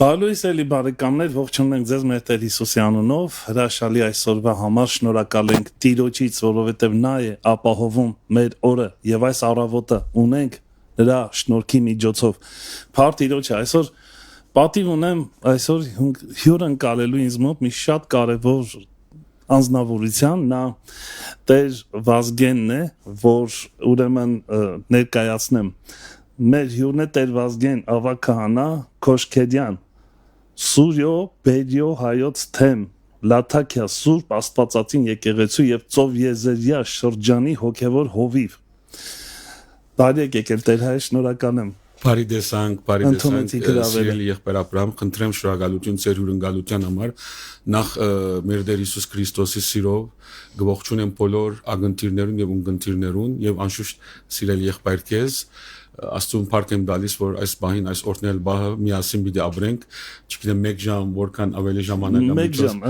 Բարույս էլի բարեկամներ, ողջունում ենք ձեզ մեր Տեր Հիսուսի անունով, հրաշալի այսօրվա համար շնորհակալ ենք Տիրոջից, որովհետև նա է ապահովում մեր օրը եւ այս առավոտը ունենք նրա շնորհքի միջոցով։ Փառք Տիրոջը, այսօր պատիվ ունեմ այսօր հյուրընկալելու ինձ մոտ մի շատ կարևոր անձնավորության, նա Տեր Վազգենն է, որ ուրեմն ներկայացնեմ։ Մեր հյուրն է Տեր Վազգեն ավագ քահանա Քոշքեդյան, Սուրյո Բերյո հայոց թեմ Լաթաքիա Սուրբ Աստվածածին եկեղեցու եւ Ծով Եզերյա շրջանի հոգեվոր հովիվ։ Բարի եկել Տեր հայր, շնորհակալ եմ։ Բարի տեսանք, սիրելի եղբայր Աբրահամ, խնդրեմ շնորհակալություն ձեր հյուրընկալության համար։ Նախ մեր Տեր Հիսուս Քրիստոսի սիրով գողջունեմ բոլոր ագընտիրներուն եւ ունգընտիրներուն եւ անշուշտ սիրելի եղբայր քեզ Աստծուն փառք եմ տալիս, որ այս բահին, այս օրհնել բահը միասին պիտի ապրենք, չգիտեմ 1 ժամ, որքան ավելի ժամանակ է։ 1 ժամ,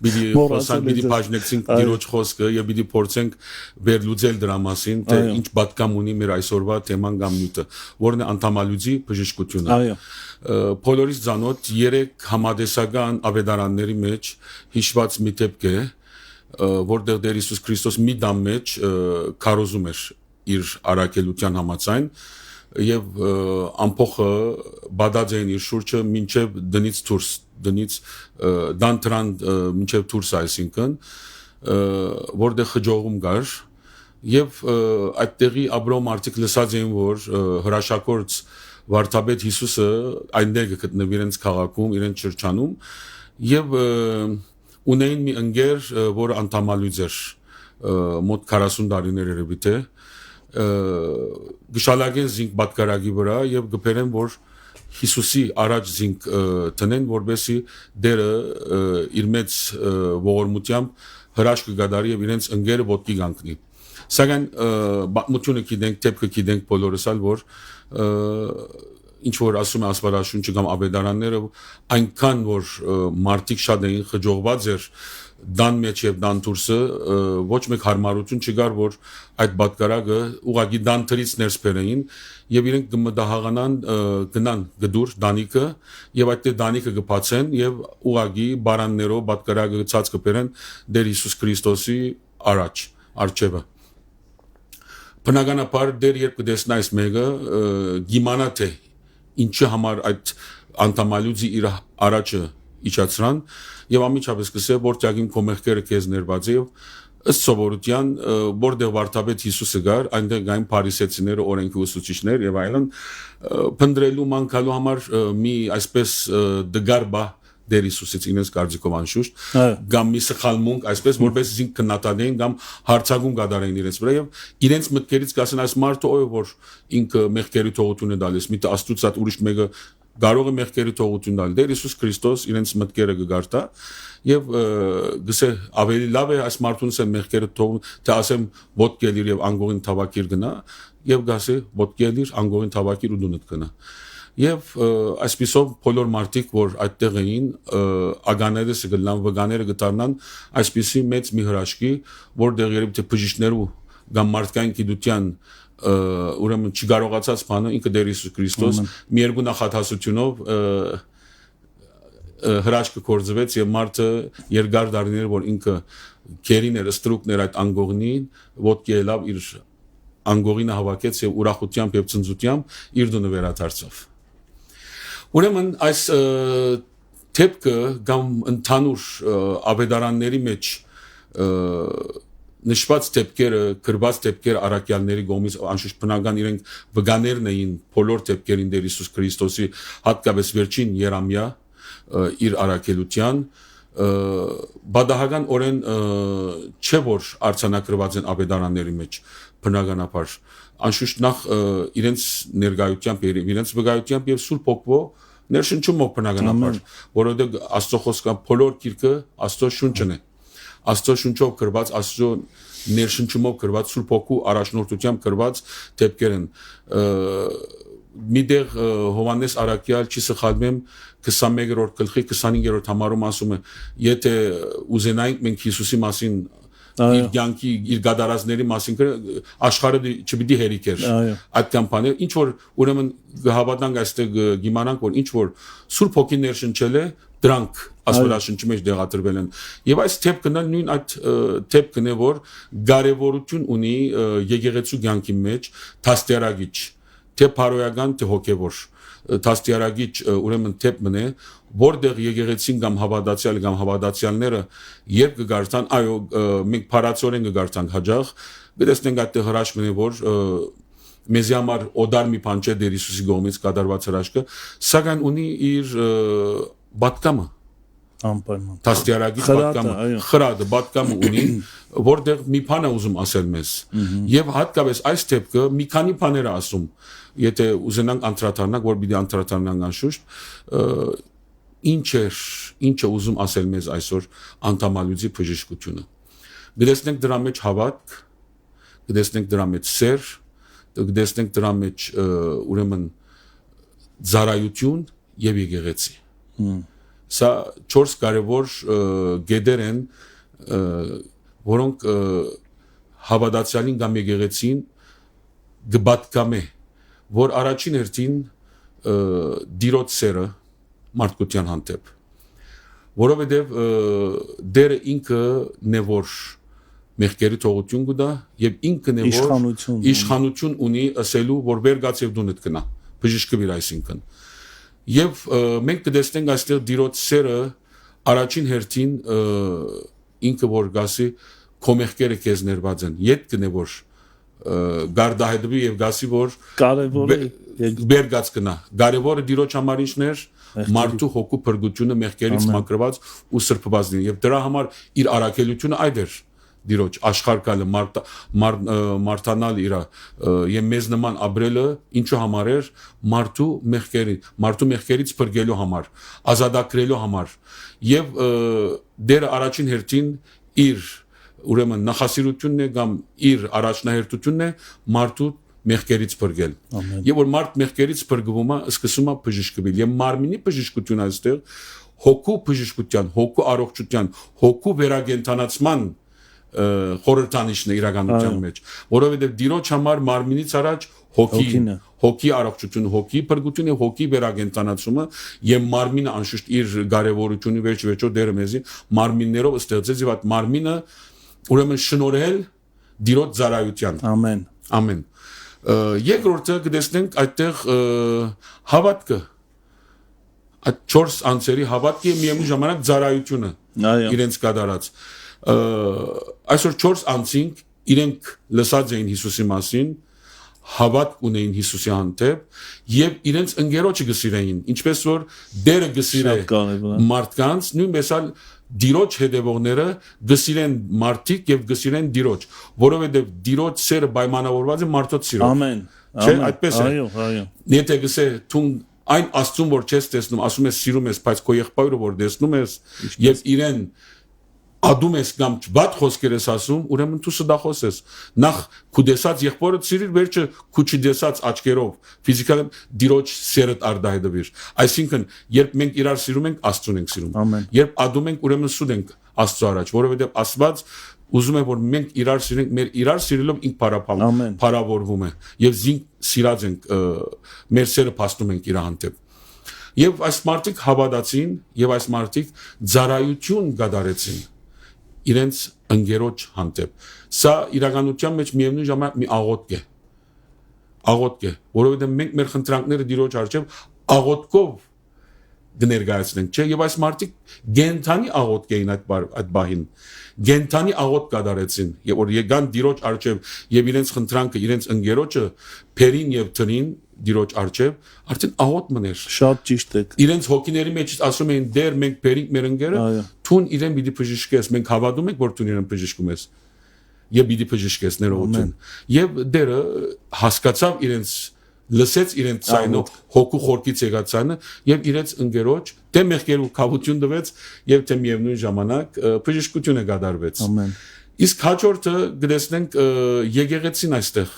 պիտի խոսանք, պիտի բաժնեցինք Տիրոջ խոսքը եւ պիտի փորձենք վերլուծել դրա մասին, թե ինչ պատկամ ունի մեր այսօրվա թեման կամ նյութը, որն է անդամալուծի բժշկությունը։ Այո։ Բոլորից ցանոթ 3 համադեսական ավետարանների մեջ հիշված մի դեպք է, որտեղ Տեր Հիսուս Քրիստոս մի դամ մեջ քարոզում էր իր արակելության համաձայն եւ ամփոխը բադած էին իր շուրջը մինչեւ դնից դուրս դնից դանտրան մինչեւ դուրս այսինքն որտեղ խջողում կար եւ այդտեղի ապրող մարդիկ լսած էին որ հրաշակորց վարդապետ Հիսուսը այնտեղ գտնվի իրենց քաղաքում իրենց շրջանում եւ ունեին մի ընկեր որ անդամալույց էր մոտ 40 տարիներ երևի թե գշալագեն զինք բատկարագի վրա եւ գբերեն որ Հիսուսի առաջ զինք տնեն որբեսի դերը իր մեծ ողորմությամբ հրաշք կգադարի եւ իրենց ընկերը ոտքի կանգնի սակայն պատմությունը գիտենք դեպքը գիտենք բոլորս ալ որ ինչ որ ասում է ասվարաշունչը կամ ավետարանները այնքան որ մարդիկ շատ էին խջողված էր դան մեջ եւ դան դուրսը ոչ մեկ հարմարություն չկար որ այդ բատկարագը ուղագի դան թրից ներս բերեին եւ իրենք կմտահաղանան գնան գդուր դանիկը եւ այդտեղ դանիկը կբացեն եւ ուղագի բարաններով բատկարագը ցած կբերեն Տեր Հիսուս Քրիստոսի առաջ արջևը բնականաբար դեր երբ կտեսնա այս մեկը գիմանա թե ինչի համար այդ անդամալուծի իր առաջը իջացրան եւ ամիջապես կսե որտեղին կոմեղքերը քեզ ներված եւ ըստ սովորության որտեղ վարդապետ Հիսուսը գար այնտեղ գային փարիսեցիները օրենքի ուսուցիչներ եւ այլն փնդրելու մանկալու համար մի այսպես դգարբա Դեր Հիսուսից ինձ կարծիքով անշուշտ կամ մի սխալմունք այսպես որպես զինք կնատանեին կամ հարցակում կդարեին իրենց վրա եւ իրենց մտքերից կասեն այս մարդը ով որ ինքը մեղքերի թողություն է տալիս մի աստծուց ուրիշ մեկը կարող է մեղքերի թողություն տալ Տեր Հիսուս Քրիստոս իրենց մտքերը կգարտա եւ գսե ավելի լավ է այս մարդունց է մեղքերը թող թե ասեմ ոտքելիր եւ անգողին թավակիր գնա եւ գասե ոտքելիր անգողին թավակիր ու դունդ գնա եւ այսպիսով բոլոր մարդիկ որ այդտեղ էին ագաներս գլան վգաները գտարնան այսպիսի մեծ մի հրաշքի որտեղ երբ թե բժիշկներու կամ մարդկային գիտության ուրեմն չկարողացած բանը ինքը Տեր Հիսուս Քրիստոս մի երկու նախատասությունով հրաշքը կորձվեց եւ մարդը երկար դարիներ որ ինքը քերիներ ստրուկներ այդ անգողնին ոտքի ելավ իր անգողինը հավաքեց եւ ուրախությամբ եւ ծնծությամբ իր դունը վերադարձավ Ուրեմն այս դեպքը կամ ընդհանուր ավետարանների մեջ նշված դեպքերը, գրված դեպքերը առաքյալների կողմից անշուշտ բնական իրենք վգաներն էին բոլոր դեպքերին Տեր Հիսուս Քրիստոսի հատկապես վերջին երամյա իր առաքելության բադահական օրեն չէ որ արձանագրված են ավետարանների մեջ բնականաբար անշուշտ նախ իրենց ներգայությամբ իրենց վկայությամբ եւ Սուրբ Օգվո ներշնչումով բնականաբար որովհետեւ Աստծո խոսքը բոլոր գիրքը Աստծո շունչն է Աստծո շունչով գրված Աստծո ներշնչումով գրված Սուրբ Օգու առաջնորդությամբ գրված դեպքեր են միտեղ Հովանես Արաքյալ չի սխալվեմ 21-րդ գլխի 25-րդ համարում ասում է եթե ուզենայինք մենք Հիսուսի մասին իր կյանքի իր գադարածների մասին աշխարհը չպիտի հերիքեր այդ կամպանիա ինչ որ ուրեմն հավատանք այստեղ գիմանանք որ ինչ որ Սուրբ Հոգին ներշնչել է դրանք ասվելաշնչի մեջ դեղատրվել են եւ այս թեփքն նույն այդ թեփքն է որ կարեւորություն ունի եկեղեցու կյանքի մեջ դաստիարակիչ թե փարոյական թե հոգեվոր դաստիարակիչ ուրեմն թեփն է որտեղ եկեղեցին կամ հավատացյալները երբ կգարտան այո մենք փարացորեն կգարտանք հաջող գտեսնենք այդտեղ հրաշքն է որ մեզ համար օդար մի բան չէ Տեր Հիսուսի կողմից կատարված հրաշքը սակայն ունի իր բատկամը անպայման դաստիարակիչ բատկամը խրադը բատկամը ունի որտեղ մի բան է ուզում ասել մեզ եւ հատկապես այս թեփքը մի քանի բաներ է ասում եթե ուզենանք անդրադառնանք որ պիտի անդրադառնանք անշուշտ ինչը ուզում ասել մեզ այսօր անդամալուծի բժշկությունը գտեսնենք դրա մեջ հավատք գտեսնենք դրա մեջ սեր գտեսնենք դրա մեջ ուրեմն ծառայություն եւ եկեղեցի սա 4 կարևոր գեդեր են որոնք հավատացյալին կամ եկեղեցին գբատկամե որ առաջին հերթին դիրոց սերը մարդկության հանդեպ որովհետև դերը ինքը նեվոր մեղքերի թողություն կտա եւ ինքը նեվոր իշխանություն ունի ասելու որ վերգաց եւ դունդ կնա բժշկվիր այսինքն եւ մենք կտեսնենք այստեղ դիրոց սերը առաջին հերթին ինքը որ գասի քո մեղքերը քեզ ներված են յետ կնե որ գարդահետվի եւ գասի որ կարևորը վերգաց կնա կարևորը դիրոջ համար ինչներ մարդու հոգու փրկությունը մեղքերից մաքրված ու սրբված լինի եւ դրա համար իր արաքելությունը այդ էր դիրոջ աշխարհկալը մարտանալ իրա եւ մեզ նման ապրելը ինչու համար էր մարդու մեղքերից փրկելու համար ազատագրելու համար եւ դերը առաջին հերթին իր ուրեմն նախասիրությունն է կամ իր առաջնահերթությունն է մարդու մեղքերից փրկել եւ որ մարդ մեղքերից փրկվում է սկսում է բժշկվել եւ մարմինի բժշկությունը այստեղ հոգու բժշկության հոգու առողջության հոգու վերագենթանացման խորհրդանիշն է իրականության մեջ որովհետեւ դիրոջ համար մարմինից առաջ հոգի առողջությունը հոգի փրկությունը հոգի վերագենթանացումը եւ մարմինը անշուշտ իր կարեւորությունը վերջո դերը մեզի մարմիններով ստեղծեց եւ այդ մարմինը ուրեմն շնորհել դիրոջ ծառայության ամեն երկրորդը կտեսնենք այդտեղ հավատքը այդ 4 անձերի հավատքի միևնույն ժամանակ ծառայությունը իրենց կատարած այսօր 4 անձինք իրենք լսած էին Հիսուսի մասին հավատք ունեին Հիսուսի հանդեպ եւ իրենց ընկերոջը գսիրեին ինչպես որ դերը գսիրե մարդկանց նույնպես էլ դիրոջ հետևողները գսիրեն մարդիկ եւ գսիրեն դիրոջ որովհետեւ դիրոջ սերը պայմանավորված է մարդոց սիրով ամեն չէ այդպես է այո եթե գսե թուն այն աստծուն որ չես տեսնում ասում ես սիրում ես բայց քո եղբայրը որ տեսնում ես եւ իրեն ադում ես կամ բադ խոսքեր ես ասում ուրեմն դու սդախոս ես նախ քու դեսած եղբորը սիրիր վերջը քու չդեսած աչքերով ֆիզիկալ դիրոջ սերդ արդահայտվիր այսինքն երբ մենք իրար սիրում ենք աստծուն ենք սիրում երբ ադում ենք ուրեմն սուտ ենք աստծո առաջ որովհետեւ աստված ուզում է որ մենք իրար սիրենք մեր իրար սիրելով ինք փարավորվում է եւ զինք սիրած ենք մեր սերը փաստում ենք իր հանդեպ եւ այս մարդիկ հավատացին եւ այս մարդիկ ծառայություն կատարեցին իրենց ընկերոջ հանդեպ սա իրականության մեջ միևնույն ժամանակ մի աղոթք է որովհետեւ մենք մեր խնդրանքները դիրոջ առջև աղոթքով կներկայացնենք չէ եւ այս մարդիկ գենթանի աղոթք էին այդ բահին գենթանի աղոթք կատարեցին եւ որ եկան դիրոջ առջև եւ իրենց խնդրանքը իրենց ընկերոջը փերին եւ տնին դիրոջ առջև արդեն աղոթ մներ շատ ճիշտ է իրենց հոգիների մեջ ասում էին դեր մենք փերինք մեր ընկերը թուն իրեն պիտի բժշկես մենք հավատում ենք որ թուն իրեն բժշկում ես եւ պիտի բժշկես ներողություն եւ դերը հասկացավ իրենց լսեց իրենց ցայնով հոգու խորքից եկած ցայնը եւ իրենց ընկերոջ դե մեղքերու կավություն տվեց եւ թե միևնույն ժամանակ բժշկությունը կատարվեց իսկ հաջորդը գտեսնենք եկեղեցին այստեղ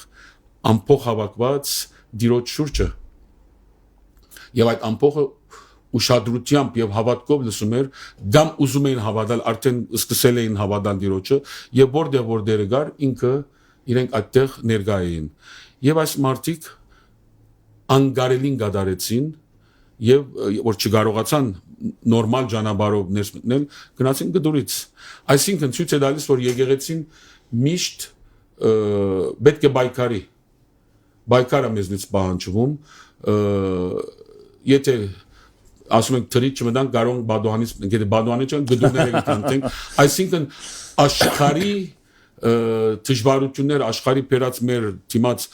ամփոխ հավաքված դիրոջ շուրջը եւ այդ ամփոխը ուշադրությամբ եւ հավատքով լսում էր, կամ ուզում էին հավատալ, արդեն սկսել էին հավատալ Տիրոջը, եւ որ դերը գար, ինքը իրենք այդտեղ ներկա էին։ Եվ այս մարդիկ անգարելին գդարեցին եւ որ չկարողացան նորմալ ճանապարհով ներս մտնել, գնացին գդուրից։ Այսինքն ցույց է տալիս, որ եկեղեցին միշտ պետք է բայկարը մեզնից պահանջվում, եթե ասում ենք թրիք չմտանք կարող բադուհանից, եթե բադուհանից չեն գդուրները կանտենք, այսինքն աշխարհի դժվարությունները, աշխարհի բերած մեր դիմաց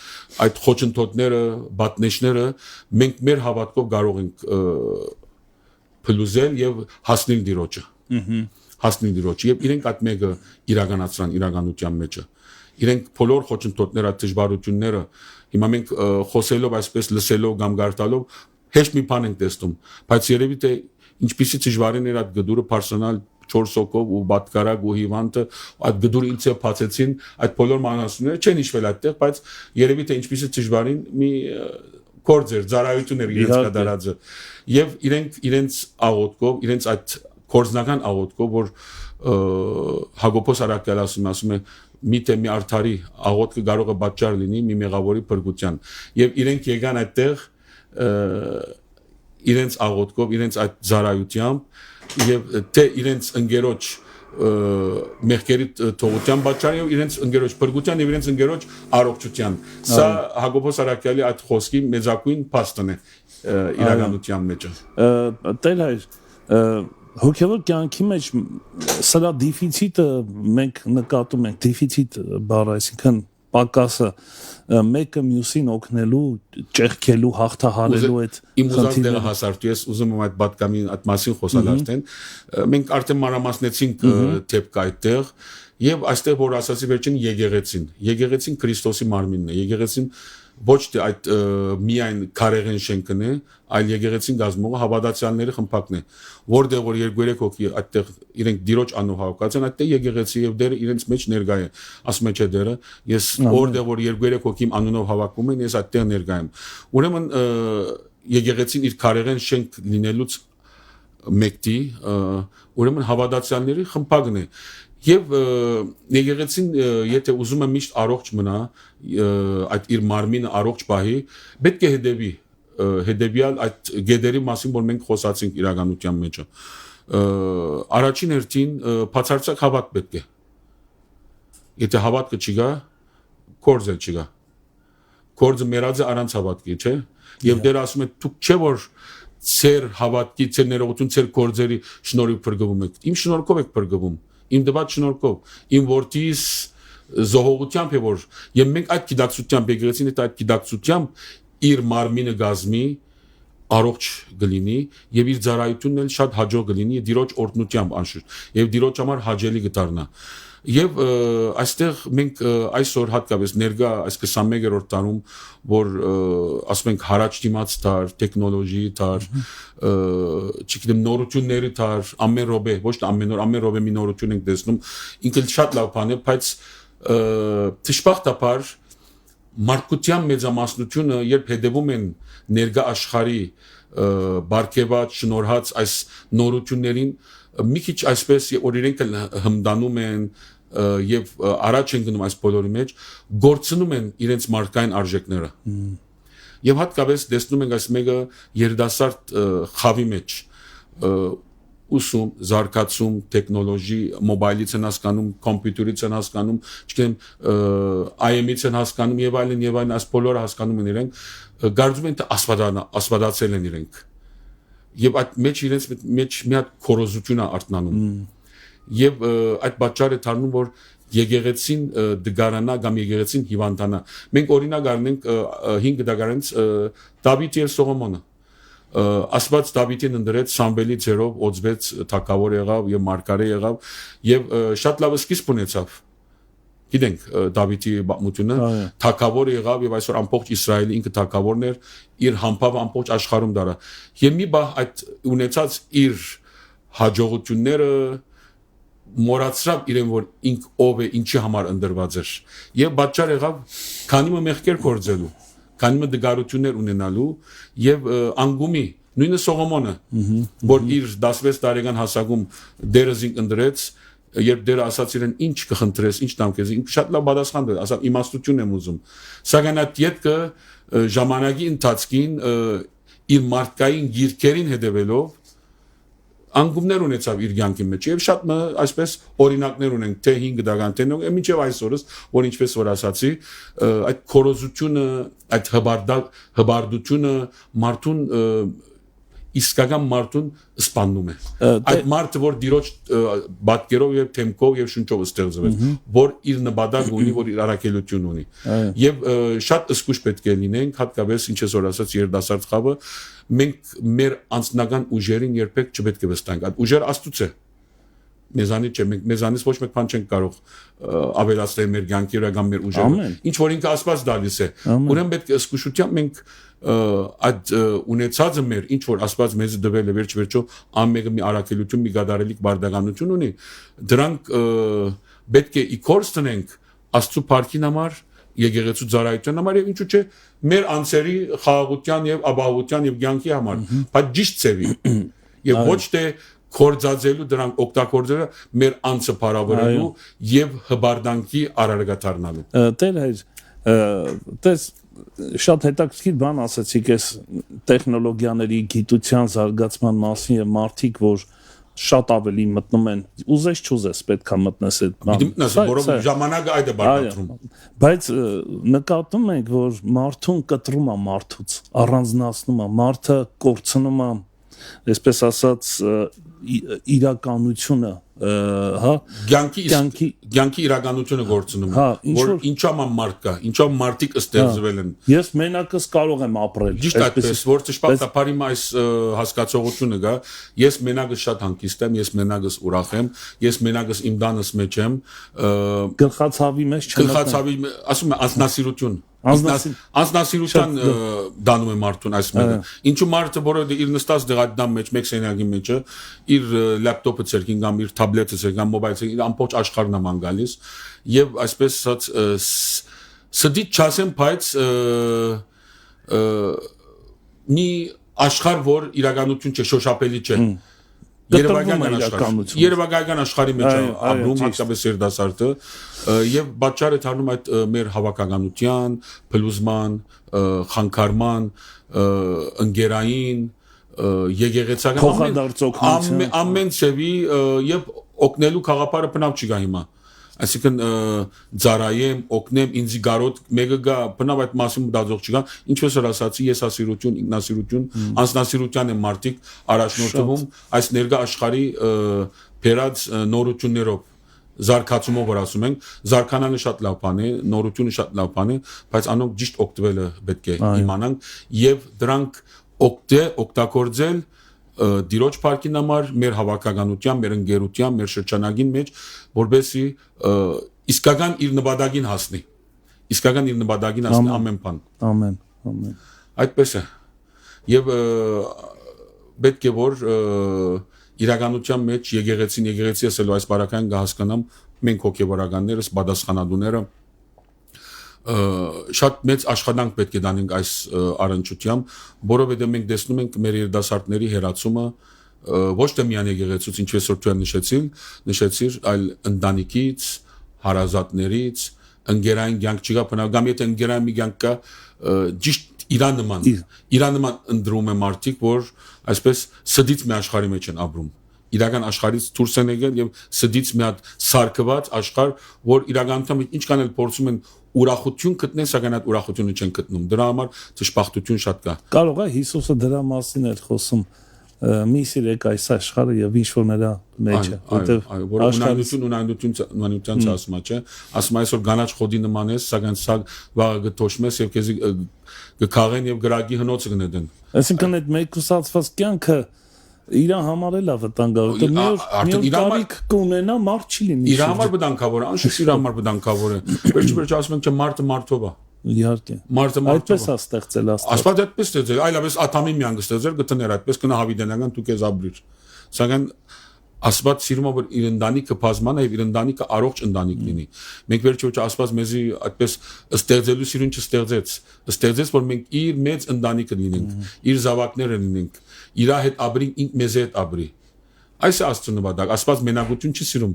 այդ խոչընդոտները, բատնեշները մենք մեր հավատքով կարող ենք փլուզել եւ հասնել Տիրոջը։ Հասնել Տիրոջը եւ իրենք այդ մեկը իրականացրան իրականության մեջը։ Իրենք բոլոր խոչընդոտները, դժվարությունները հիմա մենք խոսելով այսպես լսելով կամ գարտալով հեշտ մի բան ենք տեսնում, բայց երևի թե ինչպիսի դժվարին էր այդ գդուրը պարսոնալ 4 հոգով ու բատկարակ ու հիվանդը այդ գդուրը ինձ փածեցին, այդ բոլոր մանասունները չեն իշխվել այդտեղ, բայց երևի թե ինչպիսի դժվարին մի կորձ էր, ծառայություն էր իրենց կատարածը եւ իրենց աղոթքով, իրենց այդ կորձնական աղոթքով, որ Հակոբոս Արաքյալը ասում է մի արդարի աղոթքը կարող է պատճառ լինի մի մեղավորի փրկության եւ իրենք եկան այդտեղ իրենց աղոթքով, իրենց այդ ծառայությամբ եւ թե իրենց ընկերոջ մեղքերի թողության պատճառ եւ իրենց ընկերոջ փրկության եւ իրենց ընկերոջ առողջության։ Սա Հակոբոս Արաքյալի այդ խոսքի մեծակույն փաստն է իրականության մեջ։ Տեր հայր, հոգևոր կյանքի մեջ սրա դեֆիցիտը մենք նկատում ենք, դեֆիցիտ բառը, այսինքն պակասը մեկը մյուսին օգնելու, ճեղքելու, հաղթահարելու այդ իմ ուզածները հասարտու ես ուզում եմ այդ պատկամին այդ մասին խոսալ արդեն մենք արդեն մանրամասնեցինք թեփք այդտեղ եւ այստեղ որ ասացի վերջին եկեղեցին Քրիստոսի մարմինն է եկեղեցին ոչ թե այդ միայն քարեղեն շենքն է այլ եկեղեցին գազմողը հավատացյալների խմբակն է որտեղ որ 2-3 հոգի այդտեղ իրենք Տիրոջ անով հավաքած են այդտեղ եկեղեցի եւ դերը իրենց մեջ ներկա է ասում է չէ դերը ես որտեղ որ 2-3 հոգի անունով հավաքում են ես այդտեղ ներկա եմ ուրեմն եկեղեցին իր քարեղեն շենք լինելուց մեկտի ուրեմն հավատացյալների խմբակն է Եվ եկեղեցին եթե ուզում է միշտ առողջ մնա այդ իր մարմինը առողջ պահի պետք է հետևյալ այդ գեդերի մասին որ մենք խոսացինք իրականության մեջ առաջին հերթին բացարձակ հավատ պետք է եթե հավատքը չկա կորձը չկա կորձը մեռած է առանց հավատքի չէ եւ դեր ասում է դուք չէ որ ծեր հավատքի ծեր ներողություն ծեր կորձերի շնորհիվ փրկվում եք իմ շնորհքով եք փրկվում Իմ դեպած շնորհքով, իմ որդիս զոհողությամբ է որ եւ մենք այդ գիտակցությամբ եկեղեցին այդ գիտակցությամբ իր մարմինը գազմի առողջ գլինի եւ իր ծառայությունն էլ շատ հաջող գլինի Տիրոջ օրհնությամբ անշուշտ եւ Տիրոջ համար հաճելի կդառնա եւ այստեղ մենք այսօր հատկապես ներկա այս 21-րդ տարում որ ասում ենք հարաճ դիմաց դար տեխնոլոգիի դար չգիտեմ նորությունների դար ամեն րոպե ոչ թե ամեն օր ամեն րոպե մի նորություն ենք տեսնում ինքը շատ լավ բան է բայց դժբախտաբար մարդկության մեծամասնությունը երբ հետևում են ներկա աշխարհի բարգեւած շնորհած այս նորություններին մի քիչ այսպես որ իրենք հմդանում են եւ առաջ են գնում այս բոլորի մեջ գործնում են իրենց մարդկային արժեքները եւ հատկապես տեսնում ենք այս մեկը երդասարտ խավի մեջ ուսում զարգացում տեխնոլոգի մոբայլից են հասկանում կոմպյուտերից են հասկանում չգիտեմ IM-ից են հասկանում եւ այլն այս բոլորը հասկանում են իրենք գարձում են թե ասվադացել են իրենք եւ այդ մեջ իրենց մեջ մի հատ կորոզություն է արտնանում եւ այդ պատճառը դառնում որ եկեղեցին դգարանա կամ եկեղեցին հիվանդանա մենք օրինակ առնենք 5 դագարանից Դավիթ եւ Սողոմոնը Աստված Դավիթին ընդրեց Սամվելի ձեռով օծվեց թագավոր եղավ եւ մարգարե եղավ եւ շատ լավ սկիզբ ունեցավ գիտենք Դավիթի պատմությունը թագավոր եղավ եւ այսօր ամբողջ Իսրայելի ինքը թագավորն էր իր համբավը ամբողջ աշխարհում դարա եւ մի բա այդ ունեցած իր հաջողությունները մոռացավ իրեն որ ինք ով է ինչի համար ընդրված էր եւ պատճառ եղավ քանի մեղքեր կործելու քանի դգարություններ ունենալու եւ անգումի նույնը Սողոմոնը, որ իր 16 տարեկան հասակում դերը զինք ընդրեց, երբ դերը ասաց իրեն ինչ կխնդրես, ինչ տամ քեզ, ինքը շատ լավ պատասխան տվեց, ասա իմաստություն եմ ուզում։ Սակայն այդ յետքը ժամանակի ընթացքին իր մարդկային գիրքերին հետևելով անկումներ ունեցավ իր կյանքի մեջ եւ շատ այսպես օրինակներ ունենք թե 5 դական թե մինչեւ այսօրս որ ինչպես որ ասացի այդ քորոզությունը այդ հբարդությունը մարդուն իսկական մարդուն սպանում է այդ մարդը որ դիրոջ բատկերով եւ թեմքով եւ շունչով ստեղծվել որ իր նպատակ ունի որ իր առաքելություն ունի եւ շատ ըսկուշ պետք է լինենք հատկապես ինչպես որ ասած երդասարդ խավը մենք մեր անձնական ուժերին երբեք չպետք է վստահենք այդ ուժերը աստծուց է մեզանից չէ մենք մեզանից ոչ մեկ բան չենք կարող ավելացնել մեր կյանքի իրական մեր ուժերը ինչ որ ինքը աստված դալիս է ուրեմն պետք է ըսկուշությամբ մենք այդ ունեցածը մեր ինչ որ աստված մեզ դվել է վերջ-վերջո ամենը մի առաքելություն մի գադարելիք բարդականություն ունի դրանք պետք է իքորս տնենք աստծո փառքին համար եկեղեցու ծառայության համար եւ ինչու՞ չէ մեր անձերի խաղաղության եւ ապահովության եւ կյանքի համար բայց ճիշտ ծևի եւ ոչ թե կորձածելու դրանք օգտագործելը մեր անձը փառավորելու եւ հբարդանքի արարգաթարնալու Տեր հայր տես շատ հետաքրքիր բան ասացիք այս տեխնոլոգիաների գիտության զարգացման մասին եւ մարդիկ որ շատ ավելի մտնում են ուզես չուզես պետքա մտնես այդ բանը որովհետեւ ժամանակը այդ է բարձրում բայց նկատում ենք որ մարդուն կտրում է մարդուց առանձնացնում է մարդը կորցնում է այսպես ասած իրականությունը հա կյանքի իրականությունը գործնում որ ինչա՞ մարդ կա ինչա՞ մարդիկ ստեղծվել են ես մենակս կարող եմ ապրել ճիշտ այդպես որ ճշմարտապարի այս հասկացողությունը գա ես մենակս շատ հանգիստ եմ ես մենակս ուրախ եմ ես մենակս իմ դանս մեջ եմ գլխացավի մեջ չեմ գլխացավի ասում եմ անձնասիրություն անձնասիրության դանում է մարդուն այս մեկը ինչու մարդը որը իր նստած դեղ այդ դամ մեջ մեկ սենյակի մեջը իր լապտոպը ցերքին կամ իր թաբլետը ցերքին կամ մոբայլը իր ամբողջ աշխարհն է գալիս եւ այսպես ասած սդիտ չասեմ բայց մի աշխարհ որ իրականություն չէ շոշափելի չէ Երևակայական աշխարհի մեջ ապրում հատկապես երդասարտը եւ պատճառը դառնում այդ մեր հավաքականության, փլուզման, խանգարման, ընկերային, եկեղեցական ամեն ծևի եւ օգնելու խաղապարը բնավ չի գա հիմա այսինքն ծառայեմ, օգնեմ, ինձ գարոտ մեկը գա, բնավ այդ մասին մտածող չկա, ինչպես որ ասացի, եսասիրություն, ինքնասիրություն, անձնասիրության են մարդիկ առաջնորդվում այս ներկա աշխարհի բերած նորություններով զարգացումով որ ասում ենք, զարգանալը շատ լավ բան է, նորությունը շատ լավ բան է, բայց անոնք ճիշտ օգտվելը պետք է իմանանք եւ դրանք օգտագործել դիրոջ парքին համար մեր հավաքականության, մեր ընկերության, մեր շրջանագին մեջ, որբեսի իսկական իր նպատակին հասնի։ Իսկական իր նպատակին հասնի ամեն բան։ Ամեն։ Այդպես է։ Եվ պետք է որ իրականության մեջ եկեղեցի ասելու այս բարակային կհասկանամ մենք հոգեվորականներս, պատասխանատուները շատ մեծ աշխատանք պետք է դանենք այս առընչությամբ, որովհետև մենք տեսնում ենք մեր երիտասարդների հերացումը ոչ թե միայն եկեղեցուց, ինչպես որ դու նշեցիր, այլ ընտանիքից, հարազատներից, ընկերային կյանք չկա, բնական եթե ընկերային մի կյանք կա, ճիշտ իրան նման ընդրում է մարդիկ, որ այսպես սդից մի աշխարհի մեջ են ապրում իրական աշխարհից դուրս են եկել եւ սդից մի հատ սարքված աշխարհ, որ իրականությամբ ինչքան էլ փորձում են ուրախություն գտնեն, սակայն այդ ուրախությունը չեն գտնում։ Դրա համար դժբախտություն շատ կա։ Կարող է Հիսուսը դրա մասին էր խոսում. մի սիրեք այս աշխարհը եւ ինչ որ նրա մեջ է, որտեղ ունայնություն ասում է, չէ՞։ Ասում է այսօր գանաչ խոդի նման ես, սակայն սա վաղը գտոշմես եւ քեզ գքաղեն եւ գրագի հնոցը կնետեն։ Այսինքն այդ մեկուսացված կյանքը Իրա համար էլ է վտանգավոր։ Մի տարիք կունենա մարդ չի լինի։ Իր համար վտանգավոր է, անշուշտ իր համար վտանգավոր է։ Վերջ ասում ենք, թե մարդը մարդով է։ Իհարկե։ Այդպես է ստեղծել Աստված։ Աստված այդպես ստեղծել, այլապես աթամի միան կստեղծեր, գտներ այդպես կնահավիդենական դու քեզ ապրիր։ Սակայն Աստված սիրում է որ իր ընտանիքը բազմանա եւ իր ընտանիքը առողջ ընտանիք լինի։ Մենք վերջի Աստված մեզի այդպես ստեղծելու սիրուն չստեղծեց, որ մենք իր մեծ ընտանիքը լինենք, իր զավակները լինենք, իր հետ ապրենք, ինք մեզ հետ ապրի։ Այս է Աստծո նպատակ, Աստված մենակություն չի սիրում,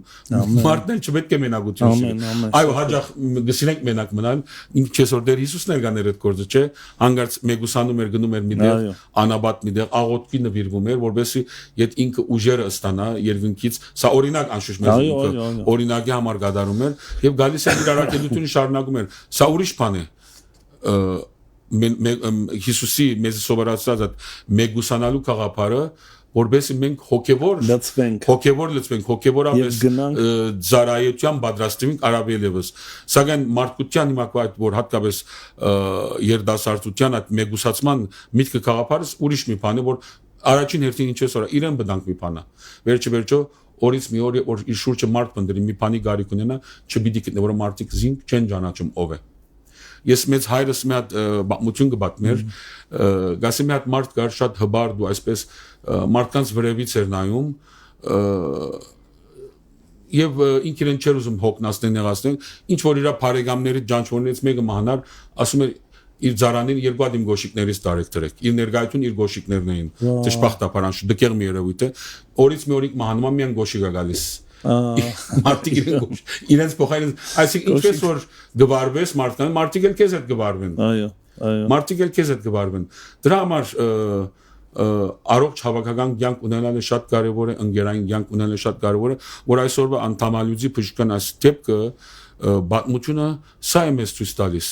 մարդն էլ չպետք է մենակություն սիրի։ Այո, հաջող գսինենք մենակ մնալ, ինք չես որ Տեր Հիսուսն էր գաներ այդ գործը, չէ՞, հանգարց մեկուսանում էր գնում էր միտեղ, անաբատ միտեղ, աղոթքի նվիրվում էր, որովհետեւ իդ ինքը ուժերը ստանա երկնքից, սա օրինակ անշուշտ մեզ ինքը օրինակի համար գդարում էր եւ գալիս էր իր առաքելությունը շարունակում էր։ Սա ուրիշ բան է։ Հիսուսի մեզ սովորացած այդ մեկուսանալու գաղափարը որբեսի մենք հոգևոր լծվենք, հոգևորապես ծառայության պատրաստվենք արաբելևս։ Սակայն մարդկության հիմա այդ որ հատկապես երդասարտության այդ մեգուսացման միտքը գաղափարս ուրիշ մի բան է, որ առաջին հերթին ինչպես որ իրեն բնանք մի բան է։ Վերջը օրից մի օր որ իր շուրջը մարդ բնդրի մի բանի գարիք ունենա, չպիտի գտնի որ մարդիկ զինք չեն ճանաչում ով է։ Ես մեծ հայրս մի հատ բացմություն կբատմեր, գասի մի հատ մարդ կար շատ հբարդ ու այսպես մարդկանց վրևից էր նայում եւ ինքն իրեն չէր ուզում հոգնածնել նեղացնել, ինչ որ իր բարեկամների ջանչորներից մեկը մահանար, ասում էր իր ծառաներին երկու հատ իմ գոշիկներից տարեք դրեք։ Իր ներկայություն իր գոշիկներն էին։ Դժբախտաբար անշուշտ դկեղ մի երևույթ է։ Օրից մի օրիկ մահանում միան գոշիկ է գալիս։ Մարդիկ իրենց փոխային, այսինքն ինչպես որ գվարվես մարդկան, մարդիկ էլ քեզ հետ գվարվեն։ Այո։ Մարդիկ էլ քեզ հետ գվարվեն։ Դրա համար առողջ հավաքական կյանք ունենալը շատ կարևոր է, ընկերային կյանք ունենալը շատ կարևոր է, որ այսօրվա անդամալյուծի բժշկական այս դեպքը պատմությունը սա է մեզ ցույց տալիս,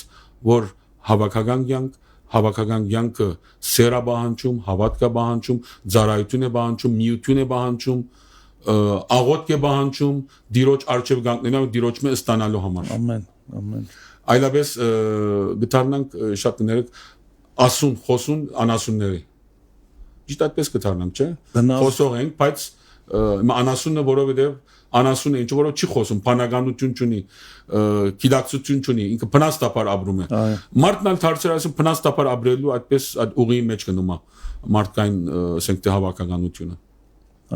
որ հավաքական կյանքը սեր է պահանջում, հավատք է պահանջում, ծառայություն է պահանջում, միություն է պահանջում, աղոթք է պահանջում, դիրոջ արչև կանգնելու, դիրոջ մեջ ստանալու համար։ Ամեն։ Այլապես գտարնանք շատ կներեք ասուն, խոսուն, անասունների։ Ճիշտ այդպես կդառնանք, չէ՞։ Խոսող ենք, բայց անասունը որովհետև անասունը ինչ որով չի խոսում, բանականություն չունի, գիտակցություն չունի, ինքը փնաստապար ապրում է։ Մարդն ալ դարձել ասում փնաստապար ապրելու այդպես այդ ուղիի մեջ գնում է մարդկային, ասենք թե հավաքականությունը։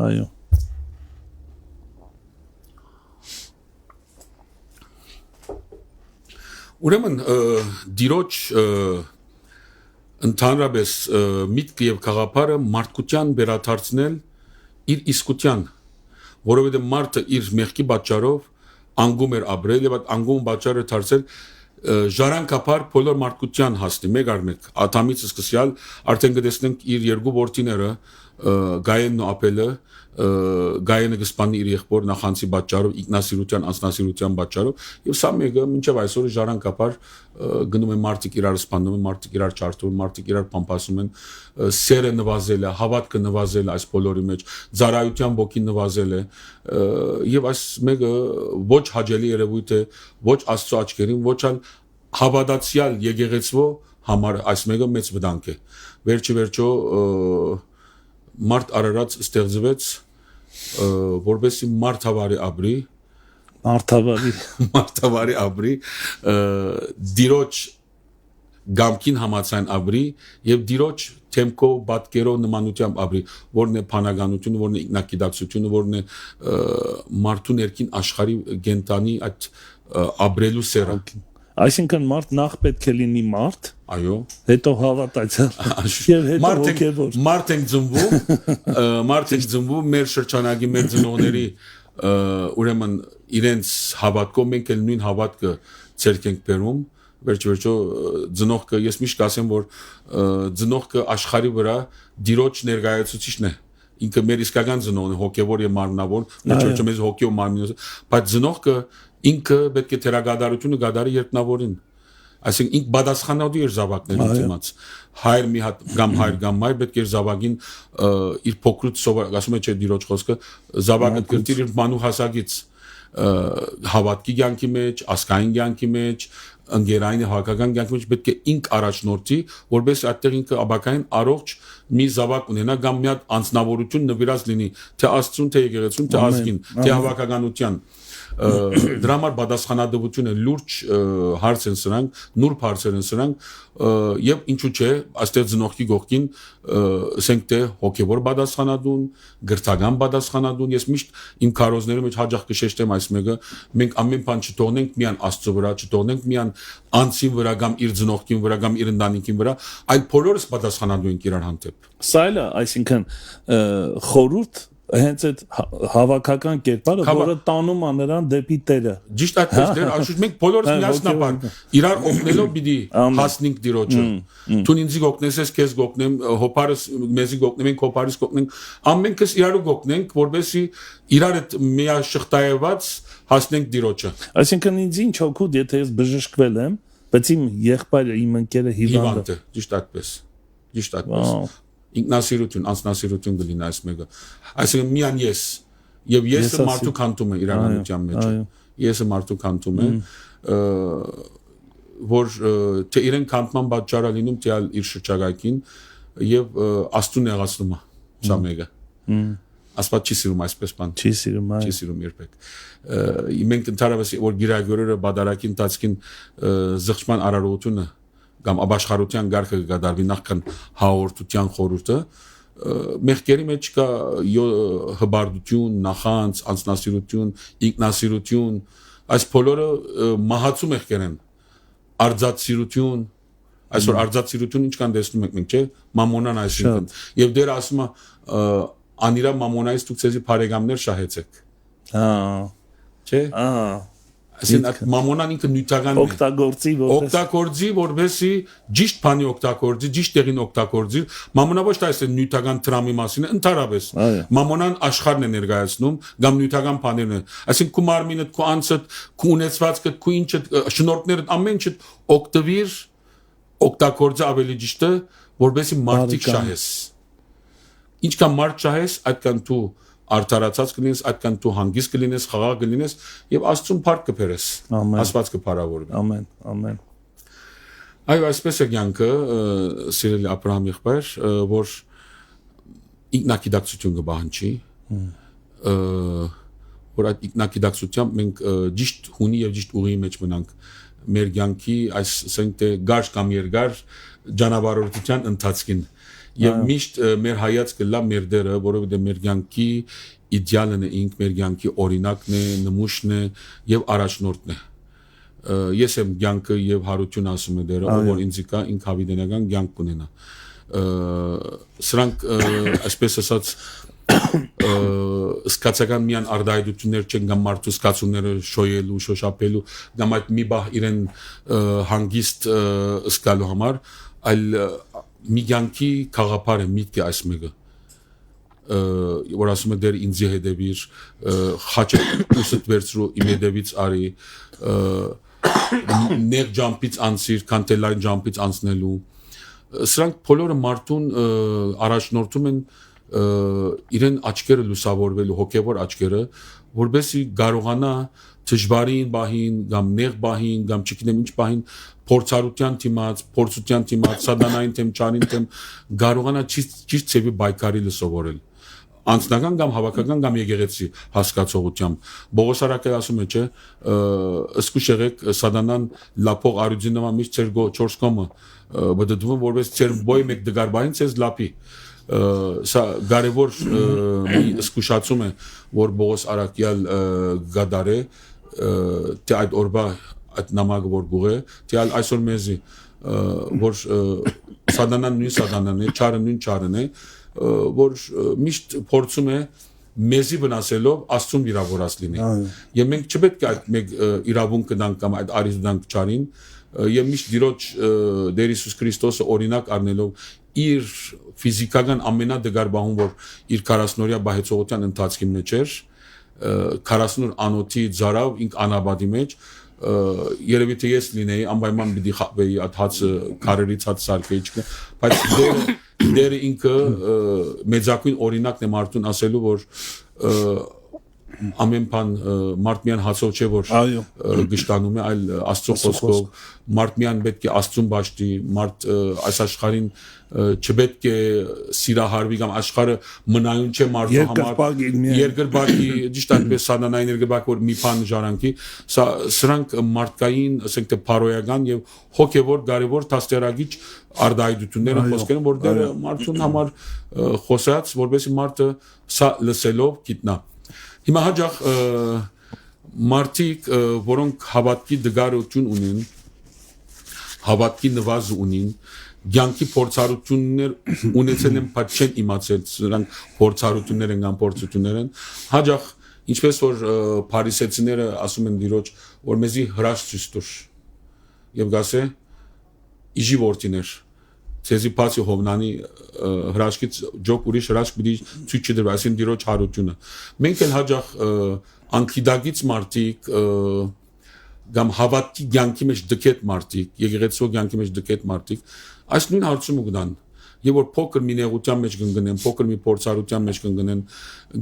Այո։ Ուրեմն դիրոջ ընդհանրապես միտքը եւ գաղափարը մարդկության վերադարձնել իր իսկության, որովհետեւ մարդը իր մեղքի պատճառով անգում էր ապրել եւ այդ անգում պատճառը դարձել ժառանգապար բոլոր մարդկության հասնի մեկ առ մեկ աթամից սկսյալ արդեն գտեսնենք իր երկու որդիները Գայենն ու Ապելը Գայենը գսպանի իր եղբոր նախանցի պատճառով ինքնասիրության անձնասիրության պատճառով եւ սա մեկը մինչեւ այսօր ժառանգապար գնում է մարդիկ իրար սպանում են մարդիկ իրար չարթում մարդիկ իրար փամփասում են սերը նվազել է հավատքը նվազել է այս բոլորի մեջ ծառայության ոգին նվազել է եւ այս մեկը ոչ հաջելի երևույթ է ոչ Աստծո աչքերին ոչ ալ հավատացյալ եկեղեցվո համար այս մեկը մեծ վտանգ է վերջո մարդ արարած ստեղծվեց որովհետեւ մարդավարի ապրի մարդավարի ապրի դիրոջ գամքին համացան ապրի եւ դիրոջ թեմքով բատկերով նմանությամբ ապրի որն է փանականությունը որն է ինքնակիդակցությունը որն է մարդու ներքին աշխարհի գենտանի այդ ապրելու սերը Այսինքն մարդ նախ պետք է լինի մարդ, այո, հետո հավատացյալ, եւ հետո հոգեվոր։ Մարդ ենք ծնվում, մեր շրջանագի մեր ծնողների ուրեմն իրենց հավատքով մենք էլ նույն հավատքը ցերկ ենք բերում, վերջո ծնողքը ես միշտ ասեմ որ ծնողքը աշխարհի վրա դիրոջ ներկայացուցիչն է ինքը մեր իսկական ծնողն է հոգեվոր եւ մարմնավոր վերջո մեզ հոգի ու մարմին բայց ծնողքը ինքը պետք է թերագադարությունը գադարի երկնավորին այսինքն ինք բադասխանատու իր զավակների դիմաց հայր մի հատ կամ հայր պետք է իր զավակին իր փոքրուց ասում է չէ դիրոջ խոսքը զավակը գրտիր իր մանու հասակից հավատքի կյանքի մեջ, ասկային կյանքի մեջ, ընկերային հավաքական կյանքի մեջ պետք է ինք առաջնորդի, որպես այդտեղ ինքը աբակային առողջ մի զավակ ունենա կամ մի հատ անձնավորություն նվիրած լինի, թե Աստծուն, թե եկեղեցուն, թե ազգին, թե հավաքականության դրա համար պատասխանատվությունը լուրջ հարց են սրանք, նուրբ հարցեր են սրանք եւ ինչու՞ չէ, այստեղ ծնողքի գողքին ասենք թե հոգեվոր պատասխանատուն, գրթական պատասխանատուն, ես միշտ իմ քարոզների մեջ հաջող կշեշտեմ այս մեկը, մենք ամեն բան չթողնենք միան Աստծո վրա, չթողնենք միան անձին վրա կամ իր ծնողքին վրա կամ իր ընտանիքին վրա, այլ բոլորս պատասխանատու ենք իրար հանդեպ։ Սա էլ է, այսինքն խորհուրդ հենց այդ հավաքական կերպարը, որը տանում է նրան դեպի Տերը։ Ճիշտ այդպես, դեր աշխուժ մենք բոլորս միասնաբար իրար օգնելով պիտի հասնենք Տիրոջը։ Դու ինձ օգնես, ես քեզ օգնեմ, հոփարս մեզի օգնեմ, մենք հոփարս օգնենք, ամենքս իրար օգնենք, որովհետեւ իրար այդ միաշղթայված հասնենք Տիրոջը։ Այսինքն ինձ ինչ օգուտ, եթե ես բժշկվել եմ, բայց իմ եղբայրը, իմ ընկերը հիվանդ է։ Ճիշտ այդպես։ Ճիշտ այդպես։ Ինքնասիրություն, անձնասիրություն կլինի այս մեկը։ Այսինքն միան ես եւ եսը մարդու քանտում է իրանության մեջ։ Եսը մարդու քանտում է, որ թե իրեն քանտման պատճառը լինում թե իր շրջակայքին եւ Աստուն եղացնում է սա մեկը։ Աստված չի սիրում այսպես բան։ Չի սիրում, չի սիրում երբեք։ Մենք ընդհանրապես որ գիրագորերը բادرակի ընթացքին զղջման արարողությունը կամ ապաշխարության գարկը կդարվի նախքան հաղորդության խորհուրդը մեղքերի մեջ կա հբարդություն, նախանց, անձնասիրություն, ինքնասիրություն, այս բոլորը մահացու մեղքեր են, արձածսիրություն, այսօր արձածսիրություն ինչ կան տեսնում ենք մենք, չէ՞, մամոնան այսինքն, եւ դեր ասում է անիրա մամոնայից դուք ցեզի բարեկամներ շահեցեք, չէ՞, այսինքն մամոնան ինքը նյութական է, օգտագործի, որովհետեւ ճիշտ բանի օգտագործի, ճիշտ տեղին օգտագործի, մամոնը ոչ թե այս նյութական տրամի մասին է, ընդհանրապես մամոնան աշխարհն է ներկայացնում, կամ նյութական բաներն է, այսինքն քու մարմինը, քու անձը, քու ունեցվածքը, քու ինչը, շնորհքները, ամեն ինչը օգտվիր, օգտագործի ավելի ճիշտը, որովհետեւ մարդիկ շահես, ինչքան մարդ շահես, այդքան դու արդարացած կլինես, այդքան դու հանգիստ կլինես, խաղաղ կլինես եւ Աստծուն փառք կբերես։ Աստված կփառավորվի։ Ամեն, ամեն։ Այո, այսպես է կյանքը, սիրելի Աբրահամ եղբայր, որ ինքնակիդակցություն կբահանջի, որ այդ ինքնակիդակցությամբ մենք ճիշտ հունի եւ ճիշտ ուղի մեջ մնանք մեր կյանքի այս ասենք թե գարշ կամ երկար ճանապարհորդության ընթացքին։ Եվ միշտ մեր հայացքը լավ մեր դերը, որովհետեւ մեր կյանքի իդեալն է ինք, մեր կյանքի օրինակն է, նմուշն է եւ առաջնորդն է։ Ես եմ կյանքը եւ հարություն ասում եմ դերը, որ ինձ կա ինք հավիտենական կյանք ունենա։ Սրանք այսպես ասած սկացական միան արդայդություններ չեն կամ մարդու սկացումները շոյելու, շոշափելու, կամ այդ մի բահ իրեն հանգիստ սկալու համար, այլ մի կյանքի խաղապար է միտքը այս մեկը, որ ասում է դեր ինձի հետևիր, խաչը ուսդ վերցրու իմ հետևից արի, նեղ ջամպից անցիր, քան թե լայն ջամպից անցնելու, սրանք բոլորը մարդուն առաջնորդում են իրեն աչքերը լուսավորվելու, հոգևոր աչքերը, որովհետեւ կարողանա դժվարին բահին, կամ նեղ բահին, կամ չգիտեմ ինչ բահին, փորձառության դիմաց, փորձության դիմաց, սադանային թեմ, ճանին թեմ, կարողանա ճիշտ ծեվի բայկարի լսովորել։ Անձնական կամ հավաքական կամ եկեղեցի հասկացողությամբ։ Բողոս արաքել ասում է, չէ, ըսկուշ եղեք սադանան լափող արյուծի նման միշտ ծեր 4 կողմը բդդվում, որպես ծեր բոյ մեկ դգարբային ցեզ լափի։ Սա կարևոր մի զգուշացում է, որ Բողոս Արաքյալ գադարե, թե այդ օրվա այդ նամակը որ գուղե, թե այսօր մեզի, որ սադանան նույն սադանան է, չարը նույն չարն է, որ միշտ փորձում է մեզի վնասելով Աստծուն վիրավորած լինի։ Եվ մենք չպետք է այդ մեկ իրավունքը տանք կամ այդ արիզը տանք չարին, եւ միշտ Տիրոջ Տեր Հիսուս Քրիստոսը օրինակ առնելով իր ֆիզիկական ամենադգարբահուն, որ իր 40-օրյա բահեցողության ընթացքի մեջ էր, 40 օր անոթի ծարավ ինք անաբադի մեջ, երևի թե ես լինեի, անպայման պիտի խաբեի այդ հացը քարերից հաց սարքեի, բայց դերը ինքը մեծակույն օրինակն է մարդուն ասելու, որ ամեն բան մարդ միան հացով չէ որ գշտանում է, այլ Աստծո խոսքով մարդ միան պետք է Աստծուն բաշխի, մարդ այս աշխարհին չպետք է սիրահարվի կամ աշխարհը մնայուն չէ մարդու համար երկրպագի ճիշտ այնպես սանանային երկրպագ որ մի բան ժառանգի, սրանք մարդկային, ասենք թե փարոյական եւ հոգեվոր կարևոր դաստիարակիչ արդայությունները խոսքերն որ դերը մարդուն համար խոսած, որովհետեւ մարդը սա լսելով գիտնա։ Հիմա հաջող մարդիկ, որոնք հավատքի դգարություն ունեն, հավատքի նվազ ունին, ցանկի փորձառություններ ունեցել են, բայց չեն իմացել նրանք փորձառություններ են կամ փորձություններ են, հաջող ինչպես որ փարիսեցիները ասում են դիրոջ, որ մեզի հրաշ ցույց տուր, եւ գասե իջի որդիներ Ցեզի փասի հովնանի հրաշքից ջոկ ուրիշ հրաշք պիտի ցույց չդրվի, այսին դիրոջ հարությունը։ Մենք էլ հաջող անկիդագից մարդիկ կամ հավատքի ցանկի մեջ դկետ մարդիկ, եկեղեցու ցանկի մեջ դկետ մարդիկ, այս նույն հարցումը կդան։ Եվ որ փոքր մի նեղության մեջ կընկնեն, փոքր մի փորձառության մեջ կընկնեն,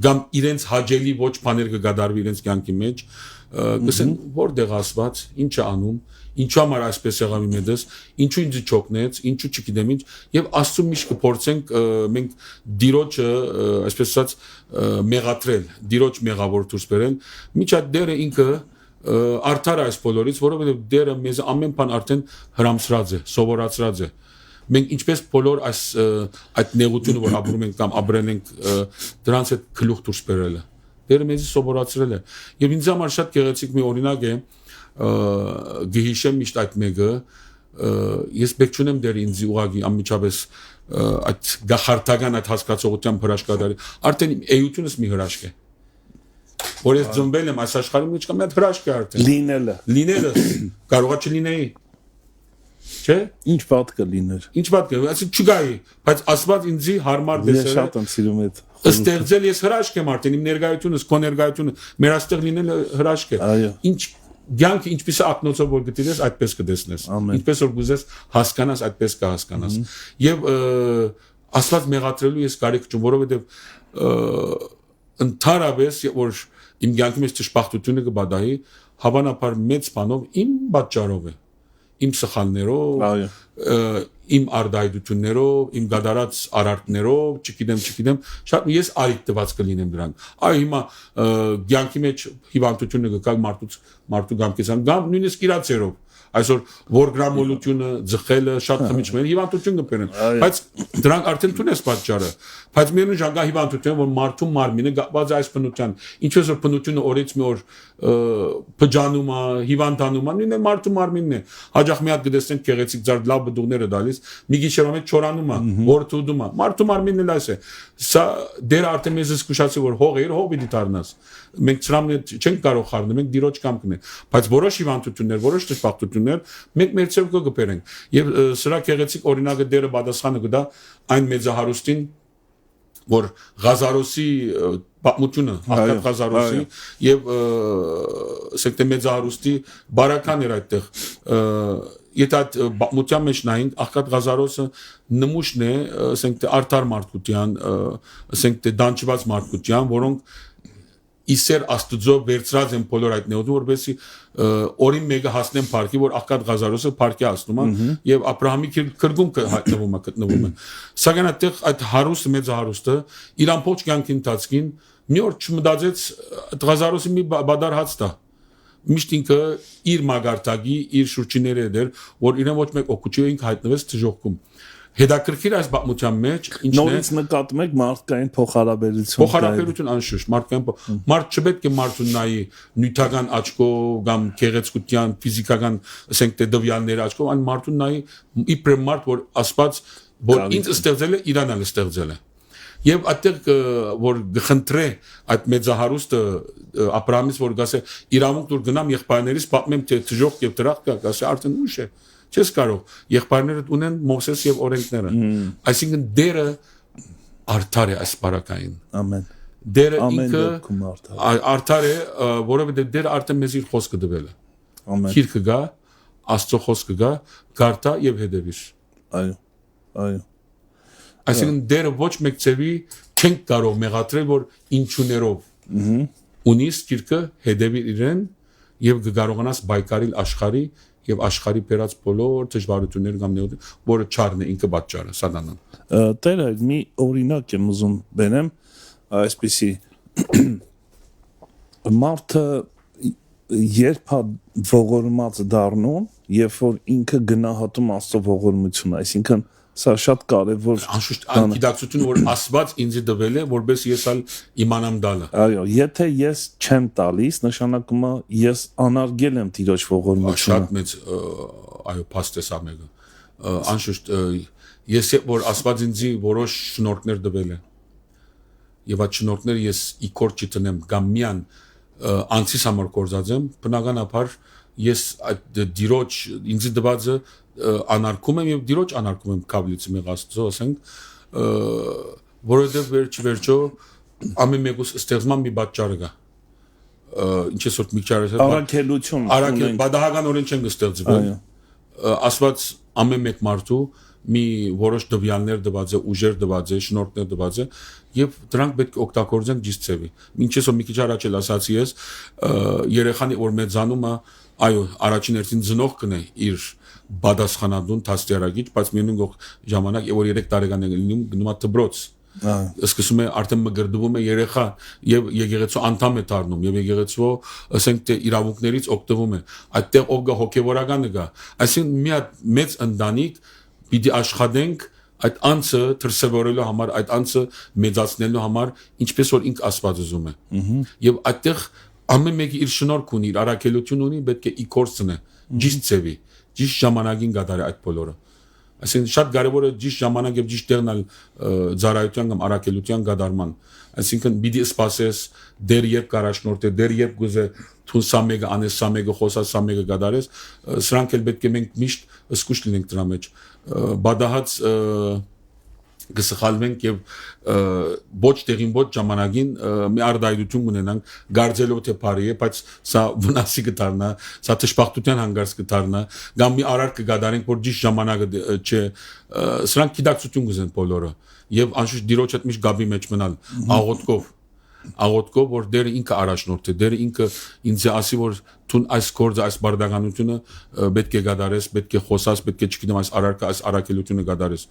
կամ իրենց հաջելի ոչ բաներ կգադարվի իրենց ցանկի մեջ, գսեն որտեղ Աստված, ինչ է անում, ինչու համար այսպես եղավ իմ հետս, ինչու ինձ չօգնեց, ինչու չգիտեմ ինչ, եւ Աստծո միշտ կփորձենք մենք դիրոջը, այսպես ասած, մեղատրել, դիրոջ մեղավոր դուրս բերել, միջա դերը ինքը արդար այս բոլորից, որովհետեւ դերը մեզ ամեն բան արդեն հրամսրած է, սովորացրած է։ Մենք ինչպես բոլոր այդ նեղությունը որ ապրում ենք կամ ապրել ենք դրանց հետ գլուխ դուրս բերելը դերը մեզ սովորացրել է եւ ինձ համար շատ գեղեցիկ մի օրինակ է գիհիշեմ միշտ այդ մեկը ես բեք չունեմ դեր ինձ ուղագի անմիջապես այդ գախարտական այդ հասկացողությամբ հրաշքադարի արդեն իմ էությունս մի հրաշք է որ ես ծնվել եմ այս աշխարհի մեջ կամ այդ հրաշք է արդեն լինելը կարողա չլինեի չէ ինչ բադ կլիներ ինչ բադ կլիներ այսինքն չգայի բայց Աստված ինձի հարմար դեսել ես շատ եմ սիրում այդ ստեղծել ես հրաշք եմ արդեն իմ ներկայությունս քո ներկայությունը մեր այստեղ լինելը հրաշք է ինչ ցանկը ինչպես ակնոցով որ գտես այդպես կտեսնես ինչպես որ գուզես հասկանաս այդպես կհասկանաս եւ Աստված մեղատրելու ես կարիք չունեմ որովհետեւ ընդհանրապես որ իմ ցանկի մեջ ճշմարտությունը կբադայի հավանաբար մեծ բանով իմ պատճառով է իմ սխալներով իմ արդայություններով իմ գադարած արարքներով չգիտեմ շատ ես այլ տված կլինեմ դրանք այ հիմա ցանկի մեջ հիվանդությունը կգա մարդու գամքեսան կամ նույնիսկ իրացերով այսօր որ գրամոլությունը ձխելը շատ խմիչքներ հիվանդություն կբերեն բայց դրանք արդեն տուն ես պատճառը բայց միևնույն ժամանակ հիվանդություն որ մարդու մարմինը գված է այս բնության ինչպես որ բնությունը օրից մի օր փճանում է հիվանդանում է նույնն մարդու մարմինն է հաջող մի հատ գտեսնենք գեղեցիկ ձար լավ բդուղները դալիս մի գիշերով մեջ չորանում է որդուդում է մարդու մարմինն էլ այս է սա դեր արդեն մեզ զսկուշացի որ հող պիտի դառնաս մենք ծրամն չենք կարող խառնել մենք դիրոջ կամքն է բայց որոշ հիվանդություններ որոշ ճշմարտություններ մենք մեր ցեվ կգբերենք եւ սրա գեղեցիկ օրինակը դերը պատասխանը կդա այն մեծահարուստին որ Ղազարոսի պատմությունը աղքատ Ղազարոսի եւ ասենք թե մեծահարուստի բարական էր այդտեղ եթե այդ պատմության մեջ նայենք աղքատ Ղազարոսը նմուշն է ասենք թե արդար մարդկության ասենք թե դանչված մարդկության որոնք Իսեր Աստուծո վերծրած են բոլոր այդ նեղություն որովհետեւ օրին մեկը հասնեն парքի որ աղքատ Ղազարոսը парքի ասնում է եւ Աբրահամի քրգում գտնվում է սակայն այդտեղ այդ հարուստը մեծ հարուստը իր ամբողջ կյանքի ընթացքին մի օր չմտածեց այդ Ղազարոսի մի բադար հաց տա միշտ ինքը իր մագարտագի իր շուրջիները դեր որ իրեն ոչ մեկ օգուտի ինքը հայտնվեց դժողքում Հետաքրքիր այս պատմության մեջ ինչն է նորից նկատում եք մարդկային փոխհարաբերություն անշուշտ մարդ չպետք է մարդուն նայի նյութական աչքով կամ գեղեցկության ֆիզիկական ասենք թե դվյալների աչքով այն մարդուն նայի իբրեմ մարդ որ ասված որ ինձ ստեղծել է իրանալ ստեղծել է եւ այդտեղ որ գխնդրե այդ մեծահարուստը Աբրահամից որ գասե իրավունք դուր գնամ եղբայրներից պատմեմ թե դժող եւ դրախ կա գասե արդեն ուշ է Չես կարող եղբայրները ունեն Մովսես եւ օրենքները այսինքն դերը արդար է այս բարակային ամեն դերը ինքը արդար է որովհետեւ դերը արդեն մեզ իր խոսքը տվել է ամեն քիրքը գա Աստծո խոսքը գա գարտա եւ հետեւիր այո այսինքն դերը ոչ մեկ ծևի չենք կարող մեղատրել որ ինչուներով ունիս գիրքը հետևի իրեն եւ կկարողանաս բայկարիլ աշխարհի եւ աշխարհի բերած բոլոր դժվարություններ կամ նեոտ որը չարն է ինքը պատճառը սատանան Տեր այդ մի օրինակ եմ ուզում բերեմ այսպեսի մարդը երբ ողորմած դառնում երբ որ ինքը գնահատում Աստծո ողորմությունը այսինքն սա շատ կարևոր անշուշտ անգիտակցություն որ Աստված ինձ դվել է որպես ես ալ իմանամ դալը այո եթե ես չեմ տալիս նշանակում է ես անարգել եմ Տիրոջ ողորմությունը շատ մեծ այո փաստես ամեգը անշուշտ ես որ Աստված ինձ որոշ շնորհքներ տվել է եւ այդ շնորհքները ես իքորդ չտնեմ կամ միան անցիս համար կորզած եմ բնականաբար ես այդ դիրոջ ինձ դվածը անարկում եմ եւ դիրոջ անարկում եմ կաբլից մեկ Աստծո ասենք որովհետեւ վերջո ամեն մեկուս ստեղծման մի պատճառը կա ինչ է սորտ մի ճարը առաքելություն բադահականորեն չեն կստեղծվել Աստված ամեն մեկ մարդու մի որոշ դվյալներ դված է ուժեր դված է շնորհքներ դված է եւ դրանք պետք է օգտագործենք ճիշտ ձևի ինչպես որ մի քիչ առաջ էլ ասացի ես երեխան որ մեծանում է այո առաջին հերթին ծնող կնե իր բադասխանադուն տաստիարագիչ բայց միևնույն ժամանակ որ 3 տարեկան է լինում գնում է դբրոց սկսում է արդեն մգրդվում է երեխա եւ եկեղեցու անդամ է դառնում եւ եկեղեցու ասենք թե իրավունքներից օգտվում է այդտեղ ով գա հոգեվորականը գա այսինքն մի հատ մեծ ընտանիք պիտի աշխատենք այդ անձը դրսևորելու համար այդ անձը մեծացնելու համար ինչպես որ ինք Աստված ուզում է եւ այդտեղ ամեն մեկը իր շնորհք ունի իր առաքելություն ունի պետք է իքորցնե ճիշտ ձևի ճիշտ ժամանակին գտարի այդ բոլորը այսինքն շատ կարևոր է ճիշտ ժամանակ եւ ճիշտ տեղն ալ ծառայության կամ առաքելության գդարման այսինքն պիտի սպասես դեր երբ կարաշնորհ դեր երբ գուզե թուն սամեգը անես սամեգը խոսած սամեգը գդարես սրանք էլ պետք է մենք միշտ սկուշ լինենք դրա մեջ բադահած կսխալվենք եւ ոչ տեղին ոչ ժամանակին մի արդայություն ունենանք գարձելով թե բարի է բայց սա վնասի կդառնա սա թշպախտության հանգարց կդառնա կամ մի արար կգադարենք որ ճիշտ ժամանակը չէ սրանք գիտակցություն կուզեն բոլորը եւ անշուշտ դիրոջ հետ միշտ գաբի մեջ մնալ աղոթքով որ դերը ինքը առաջնորդ է դերը ինքը ինձ ասի որ թուն այս կորձը այս բարդականությունը պետք է գադարես պետք է խոսաս պետք է չգիտեմ այս արարքը այս առաքելությունը գադարես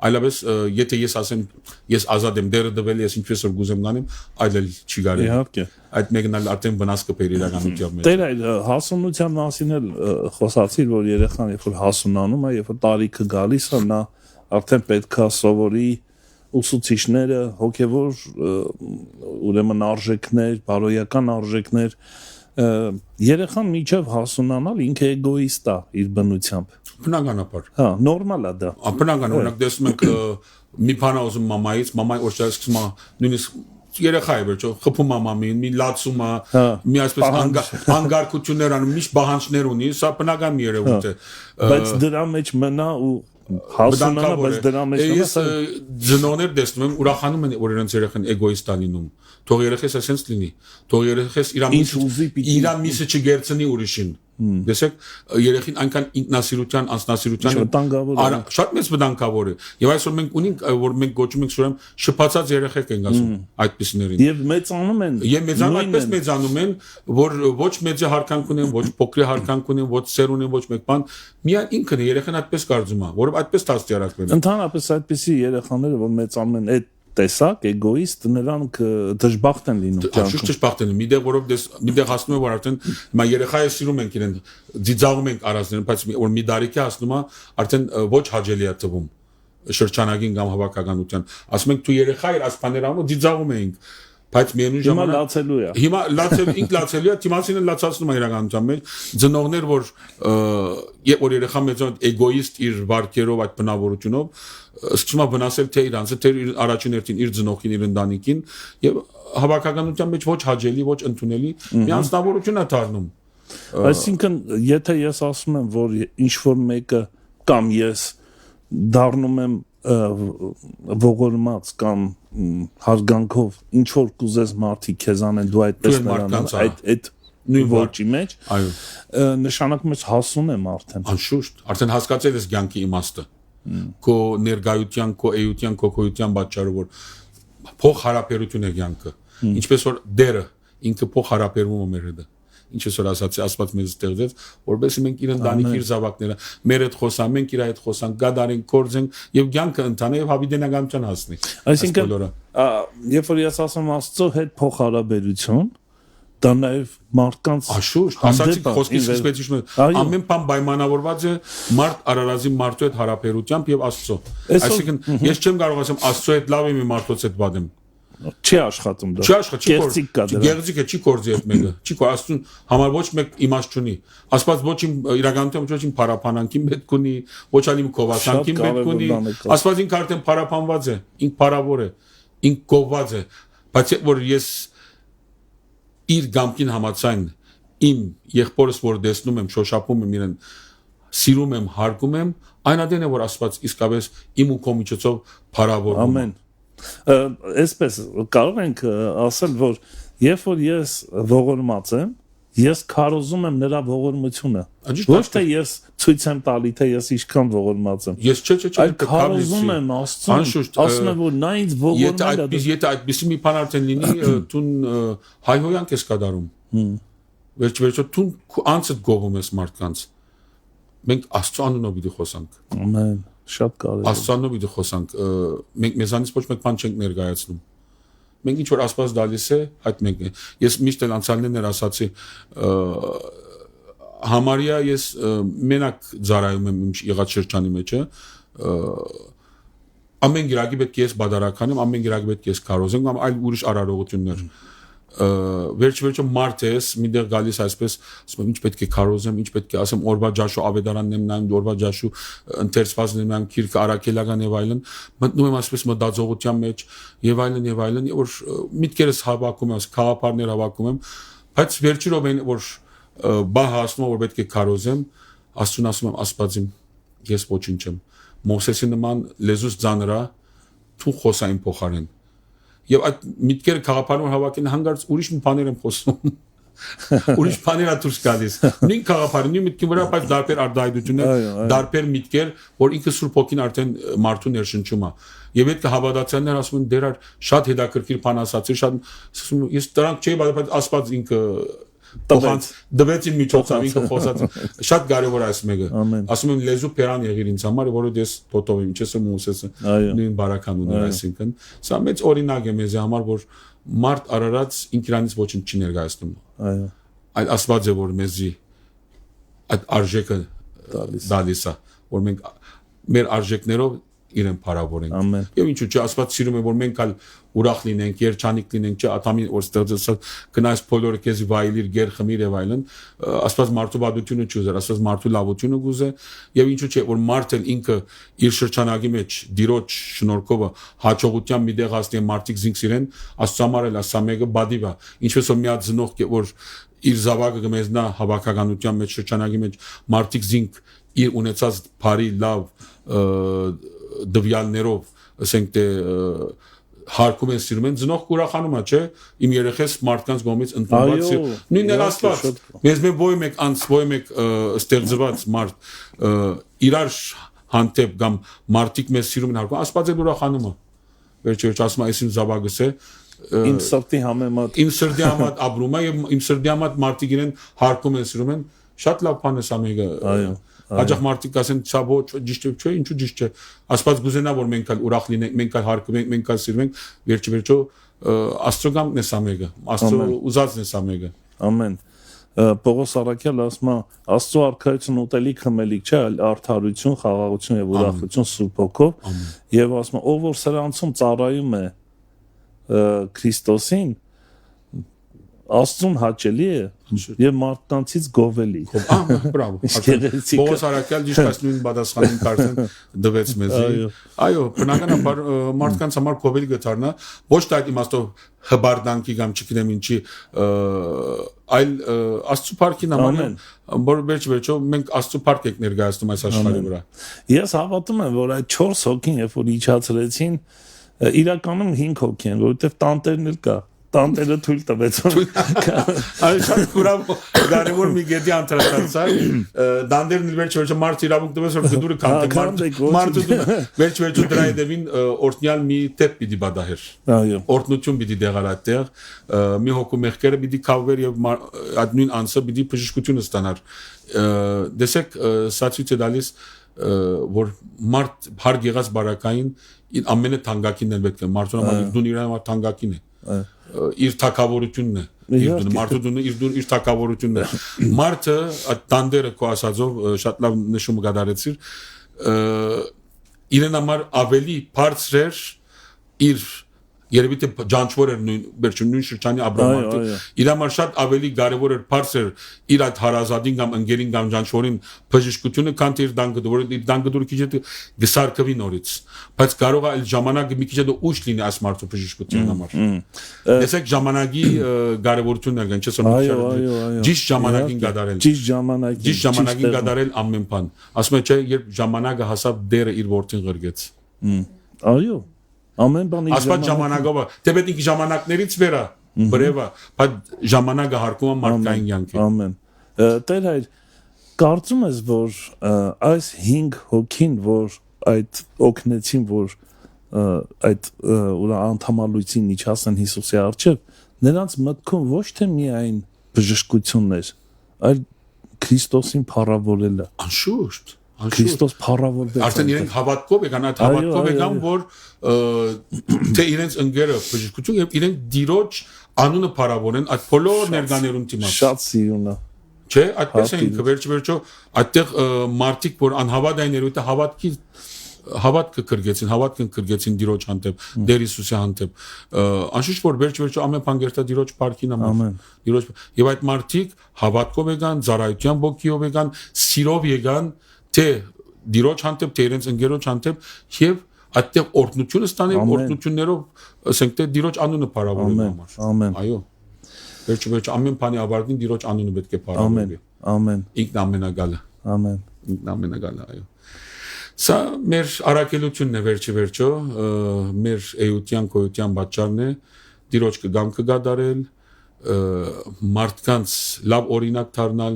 այլապես եթե ես ասեմ ես ազատ եմ դերը դվել ես ինչպես որ գուզեմ գանեմ այլ էլ չի գարի իհարկե այդ մեկն էլ արդեն վնաս կփեր իրականության մեջ Տեր այդ հասունության մասին էլ խոսացիր որ երեխան երբ որ հասունանում է երբ որ տարիքը գալիս է նա արդեն պետքա սովորի ուսուցիչները հոգևոր ուրեմն արժեքներ, բարոյական արժեքներ երեխան միջև հասունանալ ինքը էգոիստ է իր բնությամբ բնականաբար հա նորմալ է դա բնական օրինակ տեսնում ենք մի բան ուզում մամայից մամայի օր սկսում է նույնիսկ երեխա է վերջո խփում է մամին մի լացում է մի այսպես անգարկություններ անում միշտ բահանջներ ունի սա բնական մի երևույթ է բայց դրա մեջ մնա ու հասունանա բայց դրա մեջ ես ծնողներ տեսնում եմ ուրախանում են որ իրենց երեխան էգոիստ է լինում թող երեխես այսպես լինի թող երեխես իր միսը չգերցնի ուրիշին դեսեք երեխին այնքան ինքնասիրության անձնասիրության շատ մեծ վտանգավոր է եւ այսօր մենք ունենք որ մենք գոչում ենք սուրեմ շփացած երեխեք են ասում այդպիսներին եւ մեծանում են եւ մեծանում այդպես մեծանում են որ ոչ մեծի հարկանք ունեն ոչ փոքրի հարկանք ունեն ոչ ծեր ունեն ոչ մեկ բան միայն ինքն է երեխան այդպես կարծում է որով այդպես դաստիարակվել է ընդհանրապես այդպիսի երեխաները որ մեծանում են այդ տեսակ էգոիստ նրանք դժբախտ են լինում ճիշտ դժբախտ են միտեղ որով միտեղ հասնում է որ արդեն հիմա երեխայի սիրում ենք իրեն ծիծաղում ենք առանձին բայց որ մի դարիքի հասնում է արդեն ոչ հաջելի է թվում շրջանագին կամ հավաքականության ասում ենք դու երեխա ես ասպաներ անում ծիծաղում էինք բայց միևնույն ժամանակ հիմա լացելու ինք լացելու է թիմասինը լացածնում է իրականության մեջ ծնողներ որ որ երեխա մեծ էգոիստ իր վարկերով այդ բնավորությունով սկսում է վնասել թե իրանցը թե իր առաջին հերթին իր ծնողին իր ընտանիքին եւ հավաքականության մեջ ոչ հաջելի ոչ ընդունելի մի անձնավորություն է դառնում այսինքն եթե ես ասում եմ որ ինչ որ մեկը կամ ես դառնում եմ ողորմած կամ հարգանքով ինչ որ կուզես մարդի քեզ անեն դու այդպես նրան այդ նույն ոճի մեջ նշանակում է հասուն եմ արդեն անշուշտ արդեն հասկացել ես ցանկի իմաստը քո ներգայության քո էության քո քոյության պատճառով որ փող հարաբերություն է ցանկը ինչպես որ դերը ինքը փոխհարաբերվում է մեր հետ ինչ էսօր ասացի Աստված մեզ ստեղծեց որովհետեւ մենք իր ընտանիքի իր զավակները մեր հետ խոսանք մենք իր հետ խոսանք գադարենք կորձենք եւ կյանքը ընթանա եւ հավիտենականության հասնի այսինքն երբ որ ես ասում Աստծո հետ փոխհարաբերություն դա նաեւ մարդկանց աշուշտ ասացի խոսքից սկսվեց ամեն բան պայմանավորված է մարդ արարածի մարդու հետ հարաբերությամբ եւ Աստծո այսինքն ես չեմ կարող ասեմ Աստծո հետ լավ եմ մարդոց հետ բադեմ չի աշխատում դա գեղձիկ կա դրա գեղձիկ է չի կորձի հետ մեկը չի կո Աստծուն համար ոչ մեկ իմաստ չունի Աստված ոչ իմ իրականությամբ ոչ իմ փարապանանքին պետք ունի ոչ ալ իմ կովասանքին պետք ունի Աստված ինքը արդեն փարապանված է ինքը փարավոր է ինքը կողված է բայց որ ես իր գամքին համաձայն իմ եղբորս որ տեսնում եմ շոշափում եմ իրեն սիրում եմ հարգում եմ այն ադեն է որ Աստված իսկապես իմ ու քո միջոցով փարավորվում է Այսպես կարող ենք ասել որ երբ որ ես ողորմած եմ ես քարոզում եմ նրա ողորմությունը ոչ թե ես ցույց եմ տալի թե ես ինչքան ողորմած եմ ես այլ քարոզում եմ Աստծուն ասում եմ որ նա ինձ ողորմել է եթե այդպեսի մի բան արդեն լինի տուն հայհոյանք ես կդարում վերջ տուն անցդ գովում ես մարդկանց մենք Աստծո անունով պիտի խոսանք ամեն շատ կարևոր Աստծանով պիտի խոսանք մենք մեզանից ոչ մեկ բան չենք ներկայացնում մենք ինչ որ Աստված դալիս է այդ մենք ես միշտ էլ անցյալներն ասացի համարյա ես մենակ ծառայում եմ իմ եղած շրջանի մեջ ամեն գիրակի պետք է ես բادرականեմ ամեն գիրակի պետք է ես քարոզեմ կամ այլ ուրիշ արարողություններ վերջ մարդ ես միտեղ գալիս այսպես ասում եմ ինչ պետք է քարոզեմ ինչ պետք է ասեմ օրվա ջաշու ավետարանն եմ նայում օրվա ջաշու ընթերցվածն եմ նայում քիրքը արաքելական եւ այլն մտնում եմ այսպես մտածողության մեջ եւ այլն որ միտքերս հավաքում եմ խաղապարներ հավաքում եմ բայց վերջի րոպեն որ բա հասնում որ պետք է քարոզեմ Աստծուն ասում եմ Աստվածիմ ես ոչինչ եմ Մովսեսի նման լեզուս ծանրա թու խոսային փոխարեն Եվ այդ միտքերը խաղապարում հավաքեն հանգարց ուրիշ մի բաներ եմ խոսում ուրիշ բաներ դուրս գալիս նույն խաղապարի նույն միտքի վրա բայց դարբեր արդայդություններ դարբեր միտքեր որ ինքը Սուրբ Հոգին արդեն մարդու ներշնչում է եւ այդ հավատացյալներ ասում են դեր շատ հետաքրքիր բան ասացի շատ ասում ես դրանք չէի բայց Աստված ինքը դվեց իմ միջոցով ինքը խոսած շատ կարևոր է այս մեկը ասում եմ լեզու փերան եղիր ինձ համար որովհետեւ ես տոտով եմ չես Մովսեսը նույն բարական ուներ այսինքն սա մեծ օրինակ է մեզ համար որ մարդ արարած ինքրանից ոչինչ չի ներկայացնում այլ Աստված է որ մեզի այդ արժեքը դալիս է որ մենք մեր արժեքներով իրեն փարավորենք եւ ինչու՞ չէ Աստված սիրում է որ մենք ալ ուրախ լինենք երջանիկ լինենք չէ աթամին որ ստեղծած գնաս բոլորը քեզ վայելիր գեր խմիր եւ այլն Աստված մարդու բادությունը չուզեր Աստված մարդու լավությունը գուզե եւ ինչու՞ չէ որ մարդն ինքը իր շրջանակի մեջ դիրոջ շնորհքով հաջողության մի դեղ հասնի մարդիկ զինք սիրեն Աստծո համար էլ ասա մեկը բադիվա ինչպես որ միած զնող որ իր զավակը գմեզնա հավաքականության մեջ շրջանակի մեջ մարդիկ զինք իր ունեցած բարի լավ դվյալներով ասենք թե հարկում են սիրում են ծնող կուրախանում է չէ իմ երեխես մարդկանց կողմից ընդունված նույնն էլ Աստված մեզ ոյ մեկ ստեղծված մարդ իրար հանդեպ կամ մարդիկ մեզ սիրում են հարկում Աստված էլ ուրախանում է վերջ ասում է այս իմ զավակս է իմ սրտի համեմատ ապրում է եւ իմ սրտի համեմատ մարդիկ իրեն հարկում են սիրում են շատ լավ բան է սա մեկը այո Հաջող մարդիկ ասեն ցա ոչ ճիշտ չէ ինչու ճիշտ չէ Աստված գուզենա որ մենք ալ ուրախ լինենք մենք ալ հարգում ենք մենք ալ սիրում ենք վերջո Աստծո գամքն է սա մեկը Աստծո ուզածն է սա մեկը ամեն Պողոս Արաքյալը ասում է Աստծո արքայություն ուտելիք խմելիք չէ այլ արդարություն խաղաղություն եւ ուրախություն Սուրբ Հոգով եւ ասում է ով որ սրանցում ծառայում է Քրիստոսին Աստծուն հաճելի է եւ մարդկանցից գովելի։ Բրավո։ Պողոս Արաքյալ ճիշտ նույն պատասխանին կարծեն դվեց մեզի։ Այո, բնականաբար մարդկանց համար գովելի գտարնա, ոչ թե այդ իմաստով հբարդանքի կամ չգիտեմ ինչի, այլ Աստծո փառքին համար, որ վերջո մենք Աստծո փառք եք ներկայացնում այս աշխարհի վրա։ Ես հավատում եմ, որ այդ 4 հոգին, երբ որ իջացրեցին, իրականում 5 հոգի են, որովհետեւ տանտերն էլ կա։ տանտերը թույլ տվեց Այս շատ կարևոր մի գետի անդրադարձա դանդերն վերջ մարդ իրավունք տվեց որ գդուրը կանտե մարդը վերջ դրա հետևին օրտնյալ մի տեպ պիտի բադահեր օրտնություն պիտի դեղար այդտեղ մի հոգու մեղքերը պիտի կավվեր եւ այդ նույն անձը պիտի բժշկությունը ստանար դեսեք սա ցույց է տալիս որ մարդ հարկ եղած բարակային ամենը թանկակինն էլ պետք է մարդուն համար դուն իր համար թանկակին է իր թակավորությունն է իր թակավորությունն է մարդը այդ տանդերը քո ասածով շատ լավ նշում կդարեցիր իրեն համար ավելի բարձր իր երևի թե ջանչվոր էր նույն շրջանի Աբրահամը իր համար շատ ավելի կարևոր էր բարձր իր այդ հարազատին կամ ընկերին կամ ջանչվորին բժշկությունը քան թե իր դանգդուրը քիչ է գսարկվի նորից բայց կարող է այլ ժամանակը մի քիչ ուշ լինի այս մարդու բժշկության համար տեսեք ժամանակի կարևորությունն է ինչ ասում ճիշտ ժամանակին գդարել ճիշտ ժամանակին գդարել ամեն բան ասում եմ չէ երբ ժամանակը հասավ դերը իր որդին ղրգեց այո ամեն բանի ասված ժամանակը թե պետք է ժամանակներից վերա բրևա բայց ժամանակը հարկում է մարդկային կյանքի ամեն տեր հայր կարծում ես որ այս 5 հոգին որ այդ օգնեցին որ այդ ուրա անդամալույցին իջացան Հիսուսի առջև նրանց մտքում ոչ թե միայն բժշկությունն էր այլ Քրիստոսին փառավորելը անշուշտ Քրիստոս փառավորվեց արդեն իրենք հավատքով եկան այդ հավատքով եկան որ թե իրենց ընկերը բժշկություն եւ իրենք դիրոջ անունը փառավորեն այդ բոլոր ներկաներուն դիմաց շատ սիրուն է չէ այդպես են վերջո այդտեղ մարդիկ որ անհավատ այն երևի հավատքը կրգեցին դիրոջ հանդեպ Տեր Հիսուսի հանդեպ անշուշտ որ վերջո ամեն բան գերտա դիրոջ парքին համար դիրոջ եւ այդ մարդիկ հավատքով եկան ծառայության ոգիով եկան սիրով եկան թե դիրոջ հանդեպ թե իրենց ընկերոջ հանդեպ եւ այդտեղ օրհնությունը ստանալ օրհնություններով ասենք թե դիրոջ անունը փառավորելու համար ամեն այո վերջո ամեն բանի ավարտին դիրոջ անունը պետք է փառավորվի ամեն ինքն ամենագալը ինքն ամենագալը այո սա մեր արակելությունն է վերջո մեր էության կոյության պատճառն է դիրոջ կգամ կգադարել մարդկանց լավ օրինակ դառնալ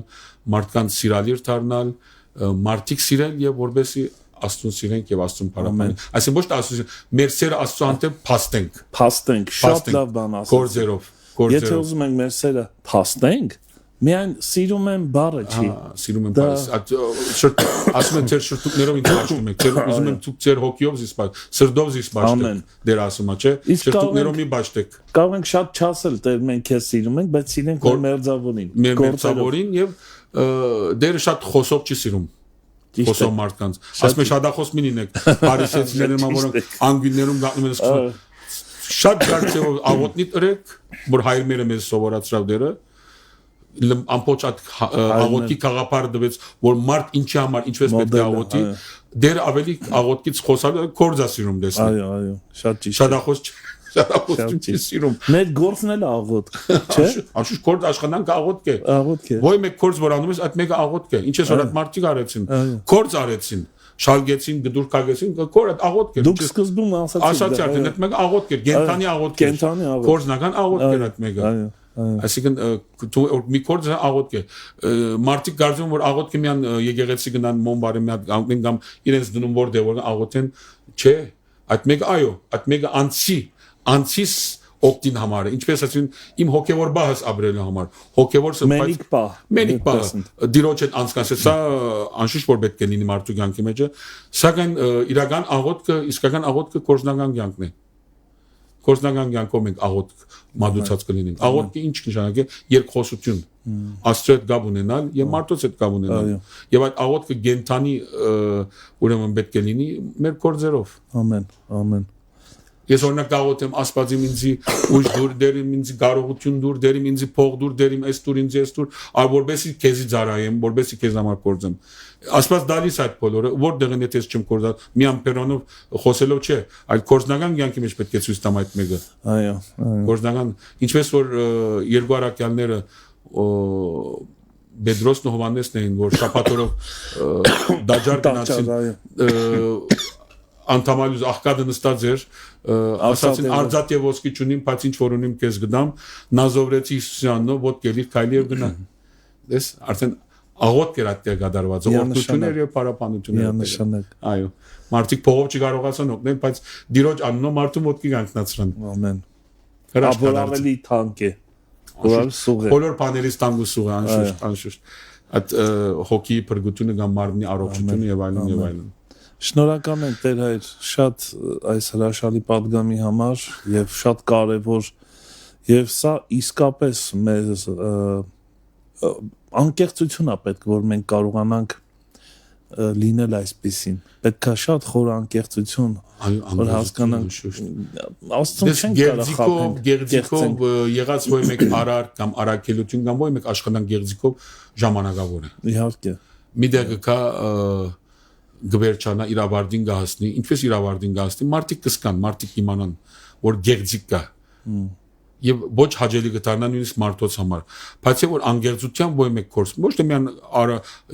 մարդկանց սիրալիր դառնալ մարդիկ սիրել եւ որբեսի Աստծուն սիրենք եւ Աստծուն փառաբանենք այսինքն ոչ թե Աստծուն մեր սերը Աստծու հանդեպ փաստենք շատ լավ բան ասած եթե ուզում ենք մեր սերը փաստենք միայն սիրում եմ բառը չի սիրում եմ ասում եմ ձեր շրթուկներով ինձ ճաշտում եք ձեր ուզում եմ ցուկ ձեր հոգիով զիս բաց սրդով զիս բաճտեք դեր ասում է չէ շրթուկներով մի բաճտեք կարող ենք շատ չասել դեր մենք քեզ սիրում ենք բայց սիրենք մեր մերձավորին եւ դերը շատ խոսով չի սիրում խոսով մարդկանց ասում եմ շատախոս մի լինեք փարիսեցիներն որոնք անգույներում գտնում են շատ կարծեով աղոտնի տրեք որ հայր մերը մեզ սովորացրավ դերը ամբողջ աղոթքի գաղափարը դվեց որ մարդ ինչի համար ինչպես պետք է աղոթի դեր ավելի աղոթքից խոսալը կորզասիրում դեսնի այո շատ ճիշտ շատախոս չի սիրում մեր գործն էլ աղոթք չէ անշուշտ կորձ աշխատանք աղոթք է ոյ մեկ կորձ որ անում ես այդ մեկը աղոթք է ինչ է որ այդ մարդիկ արեցին կորձ արեցին շալգեցին գդուր կագեցին կոր այդ աղոթք է դուք սկզբում ասացիք արդեն այդ մեկը աղոթք է գենթանի աղոթք է կորձնական աղոթք է այդ մեկը այսինքն մի կորձ աղոթք է մարդիկ կարծում որ աղոթքը միան եկեղեցի գնան մոմբարը մի հատ կամ իրենց դնում որտեղ որ աղոթեն չէ այդ մեկը այո այդ մեկը անցիս օգտին համար ինչպես ասին իմ հոգևոր բահս ապրելու համար հոգևոր մենիկ բահ դիրոջ հետ անցկացել սա անշուշտ որ պետք է լինի մարդու կյանքի մեջ սակայն իրական աղոթքը իսկական աղոթքը կորձնական կյանքն է կորձնական կյանքով մենք աղոթք մատուցած կլինենք աղոթքը ինչ նշանակի երկխոսություն աստծո հետ գաբ ունենալ եւ մարդոց հետ գաբ ունենալ եւ այդ աղոթքը գենթանի ուրեմն պետք է լինի մեր կորձերով ամեն ես օրինակ աղոթեմ ասպազիմ ինձի ուժ դուր դերիմ ինձի կարողություն դուր դերիմ ինձի փող դուր դերիմ այս դուր ինձի այս դուր որբեսի քեզի ծառայեմ որբեսի քեզ համար կորձեմ ասպազ դալիս այդ բոլորը որտեղ են եթե ես չեմ կորձած մի ամպերանով խոսելով չէ այլ կորձնական կյանքի մեջ պետք է ցույց տամ այդ մեկը այո կորձնական ինչպես որ երկու առաքյալները Պետրոսն ու Հովհաննեսն էին որ շաբաթօրով դաջար գնացին անդամալուզ աղկադը նստած էր ասացին արձատե ոսկի չունիմ, բայց ինչ որ ունիմ քեզ գդամ, նազովրեցի Հիսուսյաննով ոտ գելի քայլի եւ գնա։ Դες արդեն աղոտ կերատեր գդարված, օրդություններ եւ պարապանություններ։ Այո։ Մարդիկ փողով չկարողացան օգնել, բայց դիրոջ անունով մարդու մոտքի կանգնացրան։ Ամեն։ Հրաշքավոր ավելի թանկ է։ Որ սուղ է։ Բոլոր բաներից տանգ ու սուղ է, անշուշտ։ Այդ հոգի փրկությունը կամ մարմնի առողջությունը եւ այլն եւ այլն։ Շնորհակալ ենք Տեր հայր շատ այս հրաշալի պատգամի համար եւ շատ կարեւոր եւ սա իսկապես մեզ անկեղծություն է պետք որ մենք կարողանանք լինել այսպեսին պետք է շատ խոր անկեղծություն որ հասկանանք աստծուն չենք կարող խափել գեղձիկով եղած ոյ մեկ արար կամ արակելություն կամ ոյ մեկ աշխատանք գեղձիկով ժամանակավոր է իհարկե մի դեպք կա գվերջանա իրավարդին գահսնի ինչպես իրավարդին գահսնի մարդիկ կսկան մարդիկ իմանան որ գեղձիկ կա եւ ոչ հաջելի կդառնա նույնիսկ մարդոց համար բացի որ անգերձությամբ ոյ մեկ կորս ոչ թե միան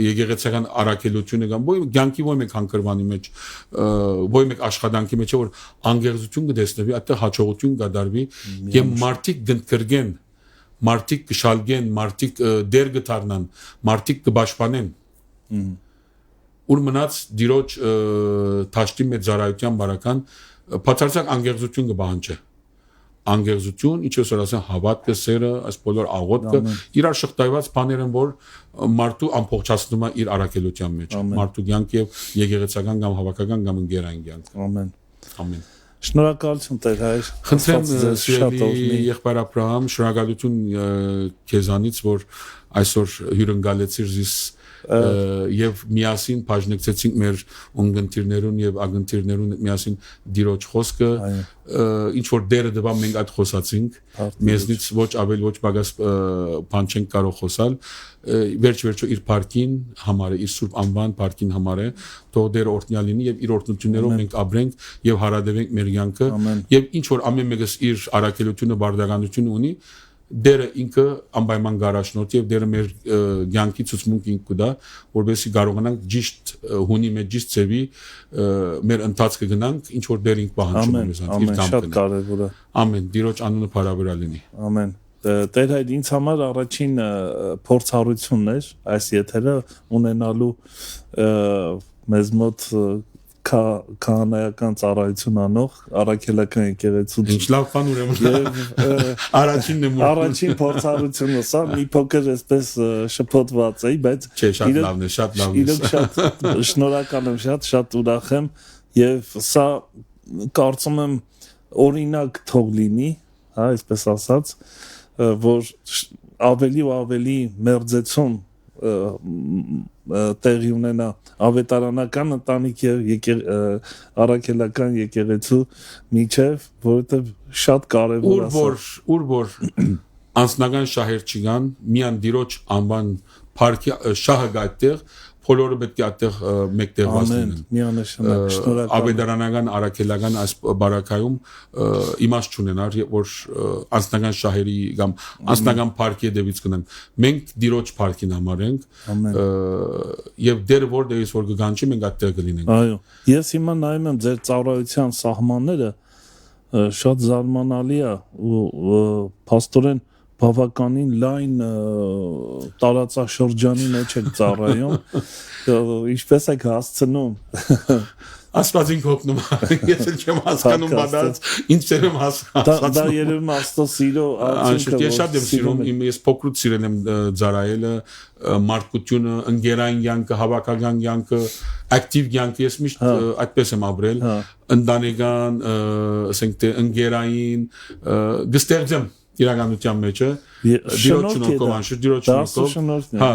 եկեղեցական արակելությունը կամ ոյ ցանկի ոյ մեկ հանգրվանի մեջ ոյ մեկ աշխատանքի մեջ որ անգերձություն կդեսնվի այդտեղ հաջողություն կդարվի եւ մարդիկ կընկրգեն մարդիկ կշալգեն մարդիկ դեր կդառնան մարդիկ կպաշտպանեն ուր մնաց դիրոջ թաշտի մեծ զարայության բարական բացարձակ անգերձություն կբահանջի անգերձություն ինչ որ ասեն հավատքը սերը այս բոլոր աղոթքը իրար շղթայված բաներ են որ մարդու ամփոփչացնում է իր արակելության մեջ մարդու կյանք եւ եկեղեցական կամ հավաքական կամ ընկերային կյանք ամեն ամեն շնորհակալություն Տեր հայր խնդրեմ սիրելի եղբայր Աբրահամ շնորհակալություն քեզանից որ այսօր հյուրընկալեցիր զիս եւ միասին բաժնեկցեցինք մեր ունգընտիրներուն եւ ագընտիրներուն միասին դիրոջ խոսքը ինչ որ դերը դեպա մենք այդ խոսացինք մեզնից ոչ ավել ոչ բագաս բան չենք կարող խոսալ վերջ-վերջո իր парքին համար է իր սուրբ անվան парքին համար է թող դերը օրհնյալ լինի եւ իր օրհնություններով մենք ապրենք եւ հարադևենք մեր յանքը եւ ինչ որ ամեն մեկս իր արակելությունը բարդականությունը ունի դերը ինքը անպայման գարաշնորհ եւ դերը մեր յանքի ցուցմունք ինքը դա որովհետեւ կարողանանք ճիշտ հունի մեջ ճիշտ ծեվի մեր ընթացքը գնանք ինչ որ դեր ինք պահանջում է մեզանից իր կամքն շատ կարեւոր է ամեն դիրոջ անունը փառաբերա լինի ամեն Տեր հայր ինձ համար առաջին փորձառությունն էր այս եթերը ունենալու մեզ մոտ քահանայական ծառայություն անող առաքելական եկեղեցու ինչ լավ բան ուրեմն առաջինն է առաջին փորձառությունը սա մի փոքր այսպես շփոթված էի բայց շատ լավն է շատ շատ շնորհակալ եմ շատ ուրախ եմ եւ սա կարծում եմ օրինակ թող լինի հա այսպես ասած որ ավելի ու ավելի մերձեցում տեղի ունենա ավետարանական ընտանիք եւ առաքելական եկեղեցու միջև որովհետեւ շատ կարեւոր է ուր որ անձնական շահեր չկան միան դիրոջ անվան парքի շահը գայտեղ բոլորը պետք է այդտեղ մեկտեղված լինեն միանշանակ շնորհակալ ավետարանական առաքելական այս բարակայում իմաստ չունենար որ անձնական շահերի կամ անձնական парքի դեպից գնան մենք դիրոջ парքին համարենք եւ դեր որտեղից որ կգանչի մենք այդտեղ կլինենք այո ես հիմա նայում եմ ձեր ծառայության սահմանները շատ զարմանալի է ու փաստորեն բավականին լայն տարածաշրջանի մեջ եք ծառայում ինչպես եք հասցնում Աստվածին հոգնում ես էլ չեմ հասկանում բադած ինչ եմ հասկանում դա երևում Աստծո սիրո անշուշտ ես շատ եմ սիրում ես փոքրուց սիրել եմ ծառայելը մարդկությունը ընկերային յանքը հավաքական յանքը ակտիվ յանքը ես միշտ այդպես եմ ապրել ընտանեկան ասենք թե ընկերային գստեղծեմ իրականության մեջ է դիրոջ շնորհքով անշուշտ դիրոջ շնորհքով հա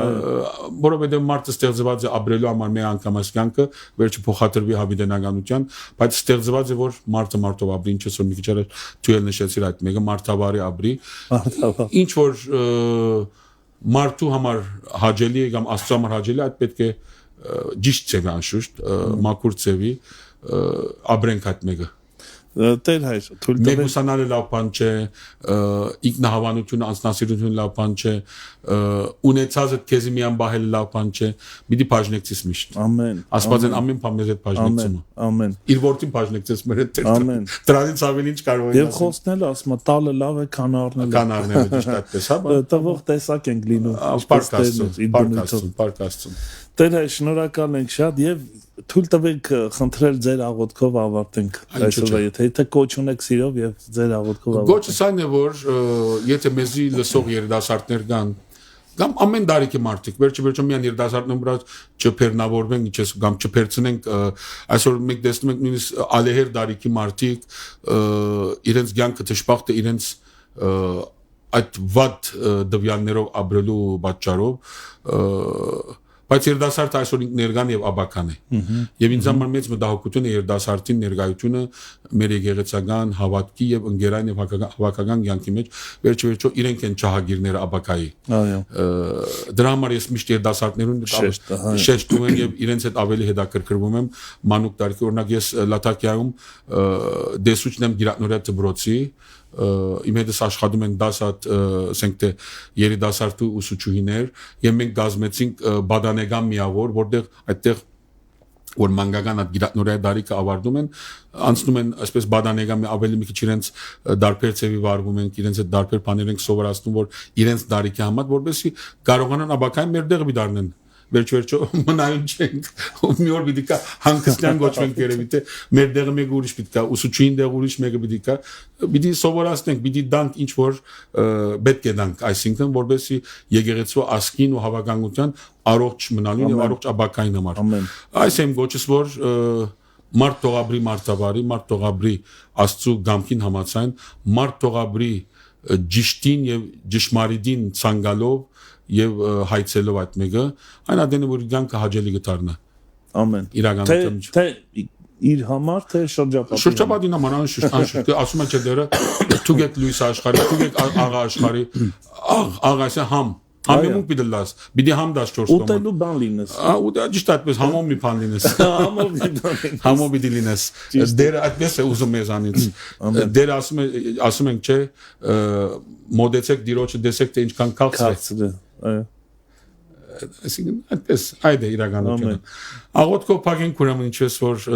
որովհետեւ մարդը ստեղծված է ապրելու համար մի անգամ այս կյանքը վերջը փոխադրվի հավիտենականության բայց ստեղծված է որ մարդը մարդով ապրի ինչպես որ մի քիչ առաջ դու էլ նշեցիր այդ մեկը մարդավարի ապրի ինչ որ մարդու համար հաճելի է կամ աստծո համար հաճելի է այդ պետք է ճիշտ ծավի անշուշտ մաքուր ծավի ապրենք այդ մեկը Տեր հայր, թույլ տվեք։ Մեգուսանալը լավ բան չէ, ինքնահավանությունը, անձնասիրությունը լավ բան չէ, ունեցածը քեզի միան բահելը լավ բան չէ, պիտի բաժնեկցես միշտ։ Ամեն։ Աստվածեն ամեն բան մեզ հետ բաժնեկցում։ Ամեն։ Իր որդին բաժնեկցես մեր հետ։ Ամեն։ Դրանից ավելի ինչ կարող է։ Եվ խոսքնելը ասում տալը լավ է, քան առնելը։ Կան առնելը ճիշտ այդպես, հա։ Տվող տեսակ ենք լինում։ Պարկաստում։ Տեր հայր, շնորհակալ ենք շատ եւ թույլ տվեք խնդրել ձեր աղոթքով ավարտենք այսօրվա, եթե կոչ ունեք սիրով եւ ձեր աղոթքով ավարտենք։ Գոչը այն է, որ եթե մեզի լսող երիտասարդներ կան, կամ ամեն դարիքի մարդիկ, վերջը միան երիտասարդներն վրա չփեռնավորվենք, ինչպես կամ չփերցնենք, այսօր մենք տեսնում ենք նույնիսկ ալեհեր դարիքի մարդիկ իրենց ցանկը դժբախտը իրենց այդ վատ դվյալներով ապրելու պատճառով բայց երիտասարդը այսօր ներկան եւ աբական է եւ ինձ համար մեծ մտահոգություն է երիտասարդին ներկայությունը մեր եկեղեցական հավատքի եւ ընկերային եւ հավաքական կյանքի մեջ վերջո իրենք են ճահագիրները աբակայի դրա համար ես միշտ երիտասարդներուն շեշտում եմ եւ իրենց հետ ավելի հետաքրքրվում եմ մանուկ տարիքի օրինակ ես Լատակիայում դեսուչն եմ գիրատնորյա դբրոցի իմ հետս աշխատում են 10 հատ ասենք թե երիտասարդ ուսուցչուհիներ եւ մենք գազմեցինք բադանեգան միավոր որտեղ այդտեղ որ մանկական այդ գիրատնորյա դարիքը ավարտում են անցնում են այսպես բադանեգան ավելի մի քիչ իրենց դարբեր ծևի վարվում են իրենց այդ դարբեր բաներ են սովորացնում որ իրենց դարիքի համար որովհետեւ կարողանան աբակային մեր դեղը դառնան վերջո մնայուն չենք մի օր պիտի կա հանգստյան գոչվենք երևի թե մեր դեղը մեկ ուրիշ պիտի կա ուսուցչին դեղ ուրիշ մեկը պիտի կա պիտի սովորացնենք պիտի դանք ինչ որ պետք է դանք այսինքն որովհետեւ եկեղեցու ասկին ու հավաքանության առողջ մնալուն եւ առողջ աբակային համար այս եմ գոչս որ մարդ թողաբրի մարտավարի մարդ թողաբրի աստծու գամքին համացան մարդ թողաբրի ճիշտին եւ ճշմարիտին ցանգալով եւ հայցելով այդ մեկը այն ադենը որ ցանկը հաջելի գտարնա ամեն իրականություն թե իր համար թե շրջապատին համար անշուշտ ասում եմ չէ դերը թուգետ լույս աշխարհի թուգետ աղա աշխարհի աղասը համեմում պիտելաս պիտի համ դաշ ճորստոմ ուտելու բան լինես ու դա ճիշտ այդպես համոմ մի բան լինես համոմ պիտի լինես դերը այդպես է ուզում մեզանից դերը ասում ենք չէ մոդեցեք դիրոջը դեսեք թե ինչքան քաղցր է այսինքն այդպես այդ է իրականությունը աղոթքով փակենք ուրեմն ինչպես որ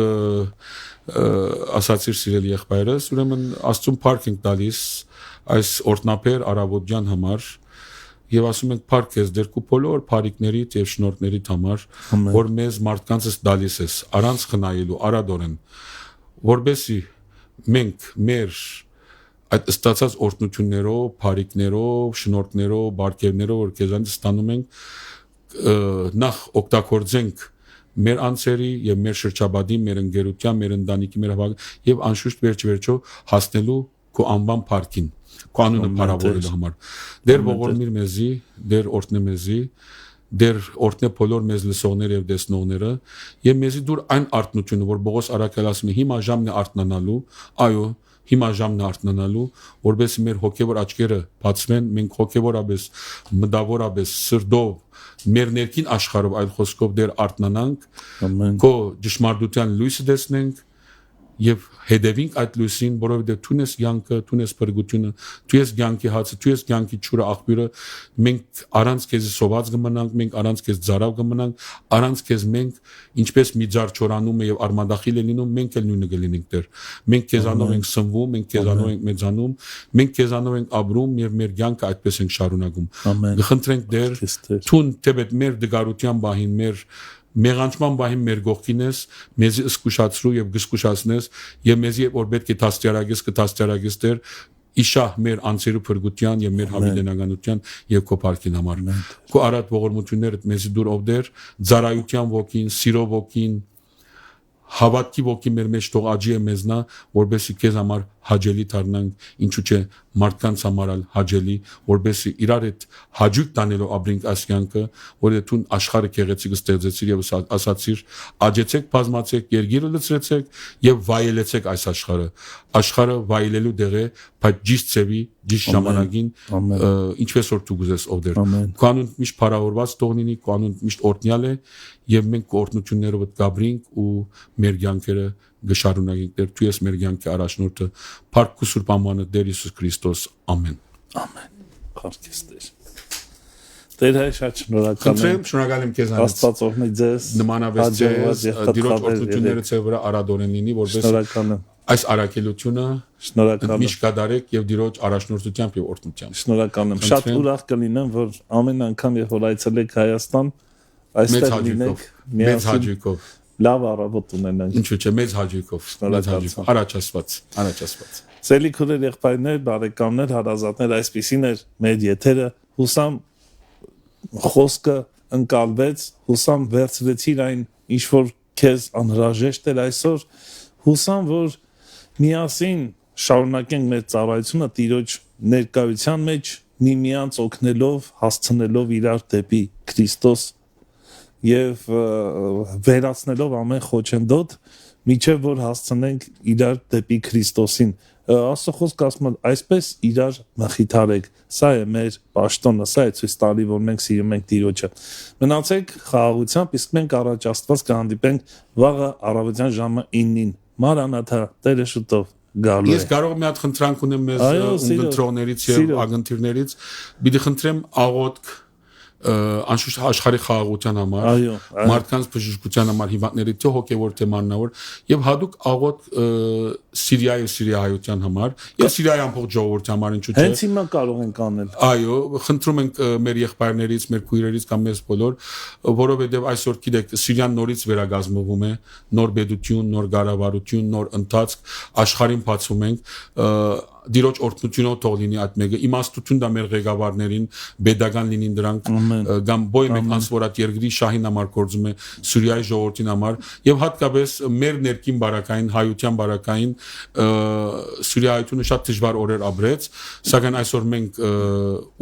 ասացիր սիրելի եղբայրս ուրեմն աստծուն փառք ենք տալիս այս օրտնապեր արավոտյան համար եւ ասում ենք փառք ես դեր քու բոլոր փարիկներիդ եւ շնորհքներիդ համար որ մեզ մարդկանցս դալիս ես առանց խնայելու արադորեն որբեսի մենք մեր այդ ստացած օրհնություններով, փարիկներով, շնորհքներով, բարգեւներով որ քեզանից ստանում ենք նախ օգտագործենք մեր անձերի եւ մեր շրջապատի, մեր ընկերության, մեր ընտանիքի, մեր հավաք եւ անշուշտ վերջո հասնելու քո անվան փառքին, քո անունը փառավորելու համար։ Դեր ողորմիր մեզի, դեր օրհնե մեզի, դեր օրհնե բոլոր մեզ լսողները եւ տեսնողները եւ մեզի դուր այն արտնությունը, որ Պողոս Արաքելը ասում է հիմա ժամն է արտնանալու, այո հիմա ժամն է արտնանալու, որովհետեւ մեր հոգեվոր աչքերը բացվեն, մենք հոգեվորապես, մտավորապես, սրտով, մեր ներքին աշխարհով այլ խոսքով դեր արտնանանք, քո ճշմարտության լույսը տեսնենք եւ հետևենք այդ լույսին, որովհետեւ դու ես յանքը, դու ես փրկությունը, դու ես յանքի հացը, դու ես յանքի ճուրը աղբյուրը, մենք առանց քեզ սոված կմնանք, մենք առանց քեզ ծարավ կմնանք, առանց քեզ մենք ինչպես մի ձար չորանում է եւ արմադախիլ է լինում, մենք էլ նույնը կլինենք դեր։ Մենք քեզանով ենք սնվում, մենք քեզանով ենք մեծանում, մենք քեզանով ենք ապրում եւ մեր յանքը այդպես ենք շարունակում։ Գխնդրենք դեր, թուն թեպետ մեր դգարության բահին, մեր մեղանչման բահին մեր գողքին ես, մեզի զսկուշացրու եւ գսկուշացնես եւ մեզի որ պետք է դաստիարակես կդաստիարակես դեր իշահ մեր անձերու փրկության եւ մեր հավիտենականության եւ քո փառքին համար քո արատ ողորմությունները մեզի դուր ով դեր ծարայության ոգին սիրո ոգին հավատքի ոգի մեր մեջ թող աճի է մեզնա որբեսի քեզ համար հաջելի դառնանք ինչու՞ չէ մարդկանց համար հաջելի որբեսի իրար հետ հաջիկ տանելով ապրենք ասյանքը որը դու աշխարհը քեղեցիկ ստեղծեցիր եւ ասացիր աճեցեք բազմացեք երգիրը լցրեցեք եւ վայելեցեք այս աշխարհը վայելելու դեղ է բայց ճիշտ ծևի ճիշտ ժամանակին ինչպես որ դու գուզես ով դեր կանոն միշտ փարավորված թողնինի կանոն միշտ օրտնյալ է եւ մենք օրտնություններով գաբրինք ու մեր յանքերը գշարունակենք Տեր դու ես մեր կյանքի առաջնորդը փառք ու սուրբ անվանը Տեր Հիսուս Քրիստոս ամեն Ամեն Քարքես Տեր Տեր հայ շատ շնորհակալ եմ շնորհակալ եմ քեզ Աստված օրհնի ձեզ նմանապես ձեզ դիրոջ օրհնությունները ցե վրա արադորեն լինի որպես շնորհակալ եմ այս արաքելությունը շնորհակալ եմ միշտ կդարեք եւ դիրոջ առաջնորդությամբ եւ օրհնությամբ շնորհակալ եմ շատ ուրախ կլինեմ որ ամեն անգամ երբ որ այցելեք Հայաստան այստեղ լինեք մեծ հաջողով լավ առավոտ ունենանք ինչու՞ չէ մեծ հաջողով առաջացված Սելիքուրեր եղբայրներ բարեկամներ հարազատներ այսպեսին էր մեր եթերը հուսամ խոսքը ընկալվեց հուսամ վերցրեցիր այն ինչ որ քեզ անհրաժեշտ էր այսօր հուսամ որ միասին շարունակենք մեր ծառայությունը Տիրոջ ներկայության մեջ միմյանց օգնելով հասցնելով իրար դեպի Քրիստոս եւ վերացնելով ամեն խոչընդոտ միջև որ հասցնենք իրար դեպի Քրիստոսին Աստծո խոսքը ասում է այսպես իրար մխիթարեք սա է մեր պաշտոնը սա է ցույց տալի որ մենք սիրում ենք Տիրոջը մնացեք խաղաղությամբ իսկ մենք առաջ Աստված կհանդիպենք վաղը առավոտյան ժամը 9-ին Maranatha Տերը շուտով գալու է Ես կարող եմ մի հատ խնդրանք ունեմ մեզ ունգընտրողներից եւ ագընթիրներից պիտի խնդրեմ աղոթք անշուշտ աշխարհի խաղաղության համար մարդկանց բժշկության համար հիվանդների թե հոգեվոր թե մանրավոր եւ հadouk աղոթք Սիրիայի ու Սիրիայության համար եւ Սիրիայի ամբողջ ժողովրդի համար ինչու՞ չէ Հենց հիմա կարող ենք անել Այո խնդրում ենք մեր եղբայրներից մեր քույրերից կամ մեզ բոլոր որովհետեւ այսօր գիտեք Սիրիան նորից վերագազմվում է նոր բեդություն նոր գարավարություն նոր ընթացք աշխարհին բացում ենք Դիրոջ օրհնությունով թող լինի այդ մեկը իմաստություն դա մեր ղեկավարներին pedagogan լինին դրանք կամ boy մեկ անսպորատ երկրի շահին համար գործում է Սուրիայի ժողովրդին համար եւ հատկապես մեր ներքին բարակային հայության բարակային Սուրիայությունը շատ դժվար օրեր ապրեց սակայն այսօր մենք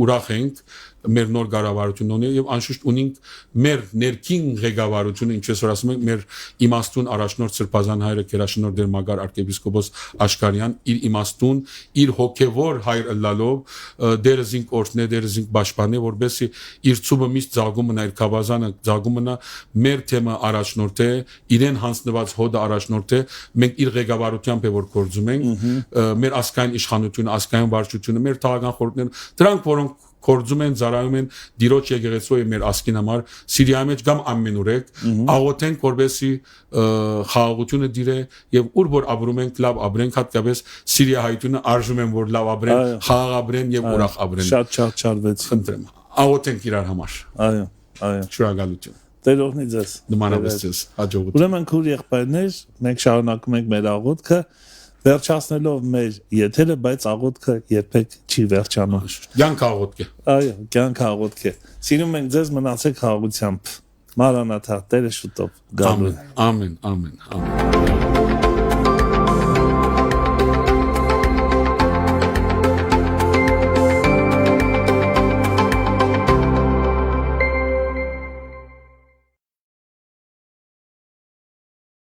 ուրախ ենք մեր նոր կառավարությունն ունի եւ անշուշտ ունենք մեր ներքին ղեկավարությունը ինչպես որ ասում ենք մեր իմաստուն առաջնորդ Սրբազան հայրը Գերաշնորհ Տեր Մագար arczepiskopos Աշխարհյան իր իմաստուն իր հոգեվոր հայր ըլլալով դերը զինք օրհնե դերը զինք պաշտպանե որբեսի իր ցուբը միշտ զագում մնա իր կավազանը զագում մնա մեր թեմը առաջնորդ է իրեն հանձնված հոդը առաջնորդ է մենք իր ղեկավարությամբ է որ գործում ենք մեր ասկային իշխանությունը ասկային վարչությունը մեր թաղական խորհուրդները դրանք որոնք Կորձում են, զարայում են դիրոջ եկեղեցու եւ մեր ասկին համար Սիրիայի մեջ կամ ամենուրեք աղոթենք որբեսի խաղաղությունը դիրե եւ ուր որ ապրում ենք լավ ապրենք հատկապես Սիրիա հայությունը արժում են որ լավ ապրեն խաղաղ ապրեն եւ ուրախ ապրեն Շատ չարվեց խնդրեմ աղոթենք իրար համար Այո շնորհակալություն Տեր օրհնի ձեզ նմանապես ձեզ հաջողություն Ուրեմն քուր եղբայրներ մենք շարունակում ենք մեր աղոթքը Վերջացնելով մեր եթերը, բայց աղոթքը երբեք չի վերջանում։ Կյանք աղոթք է։ Այո, կյանք աղոթք է։ Սիրում ենք ձեզ մնացեք խաղաղությամբ։ Maranatha, Տերը շուտով գալու է։ Ամեն, ամեն, ամեն։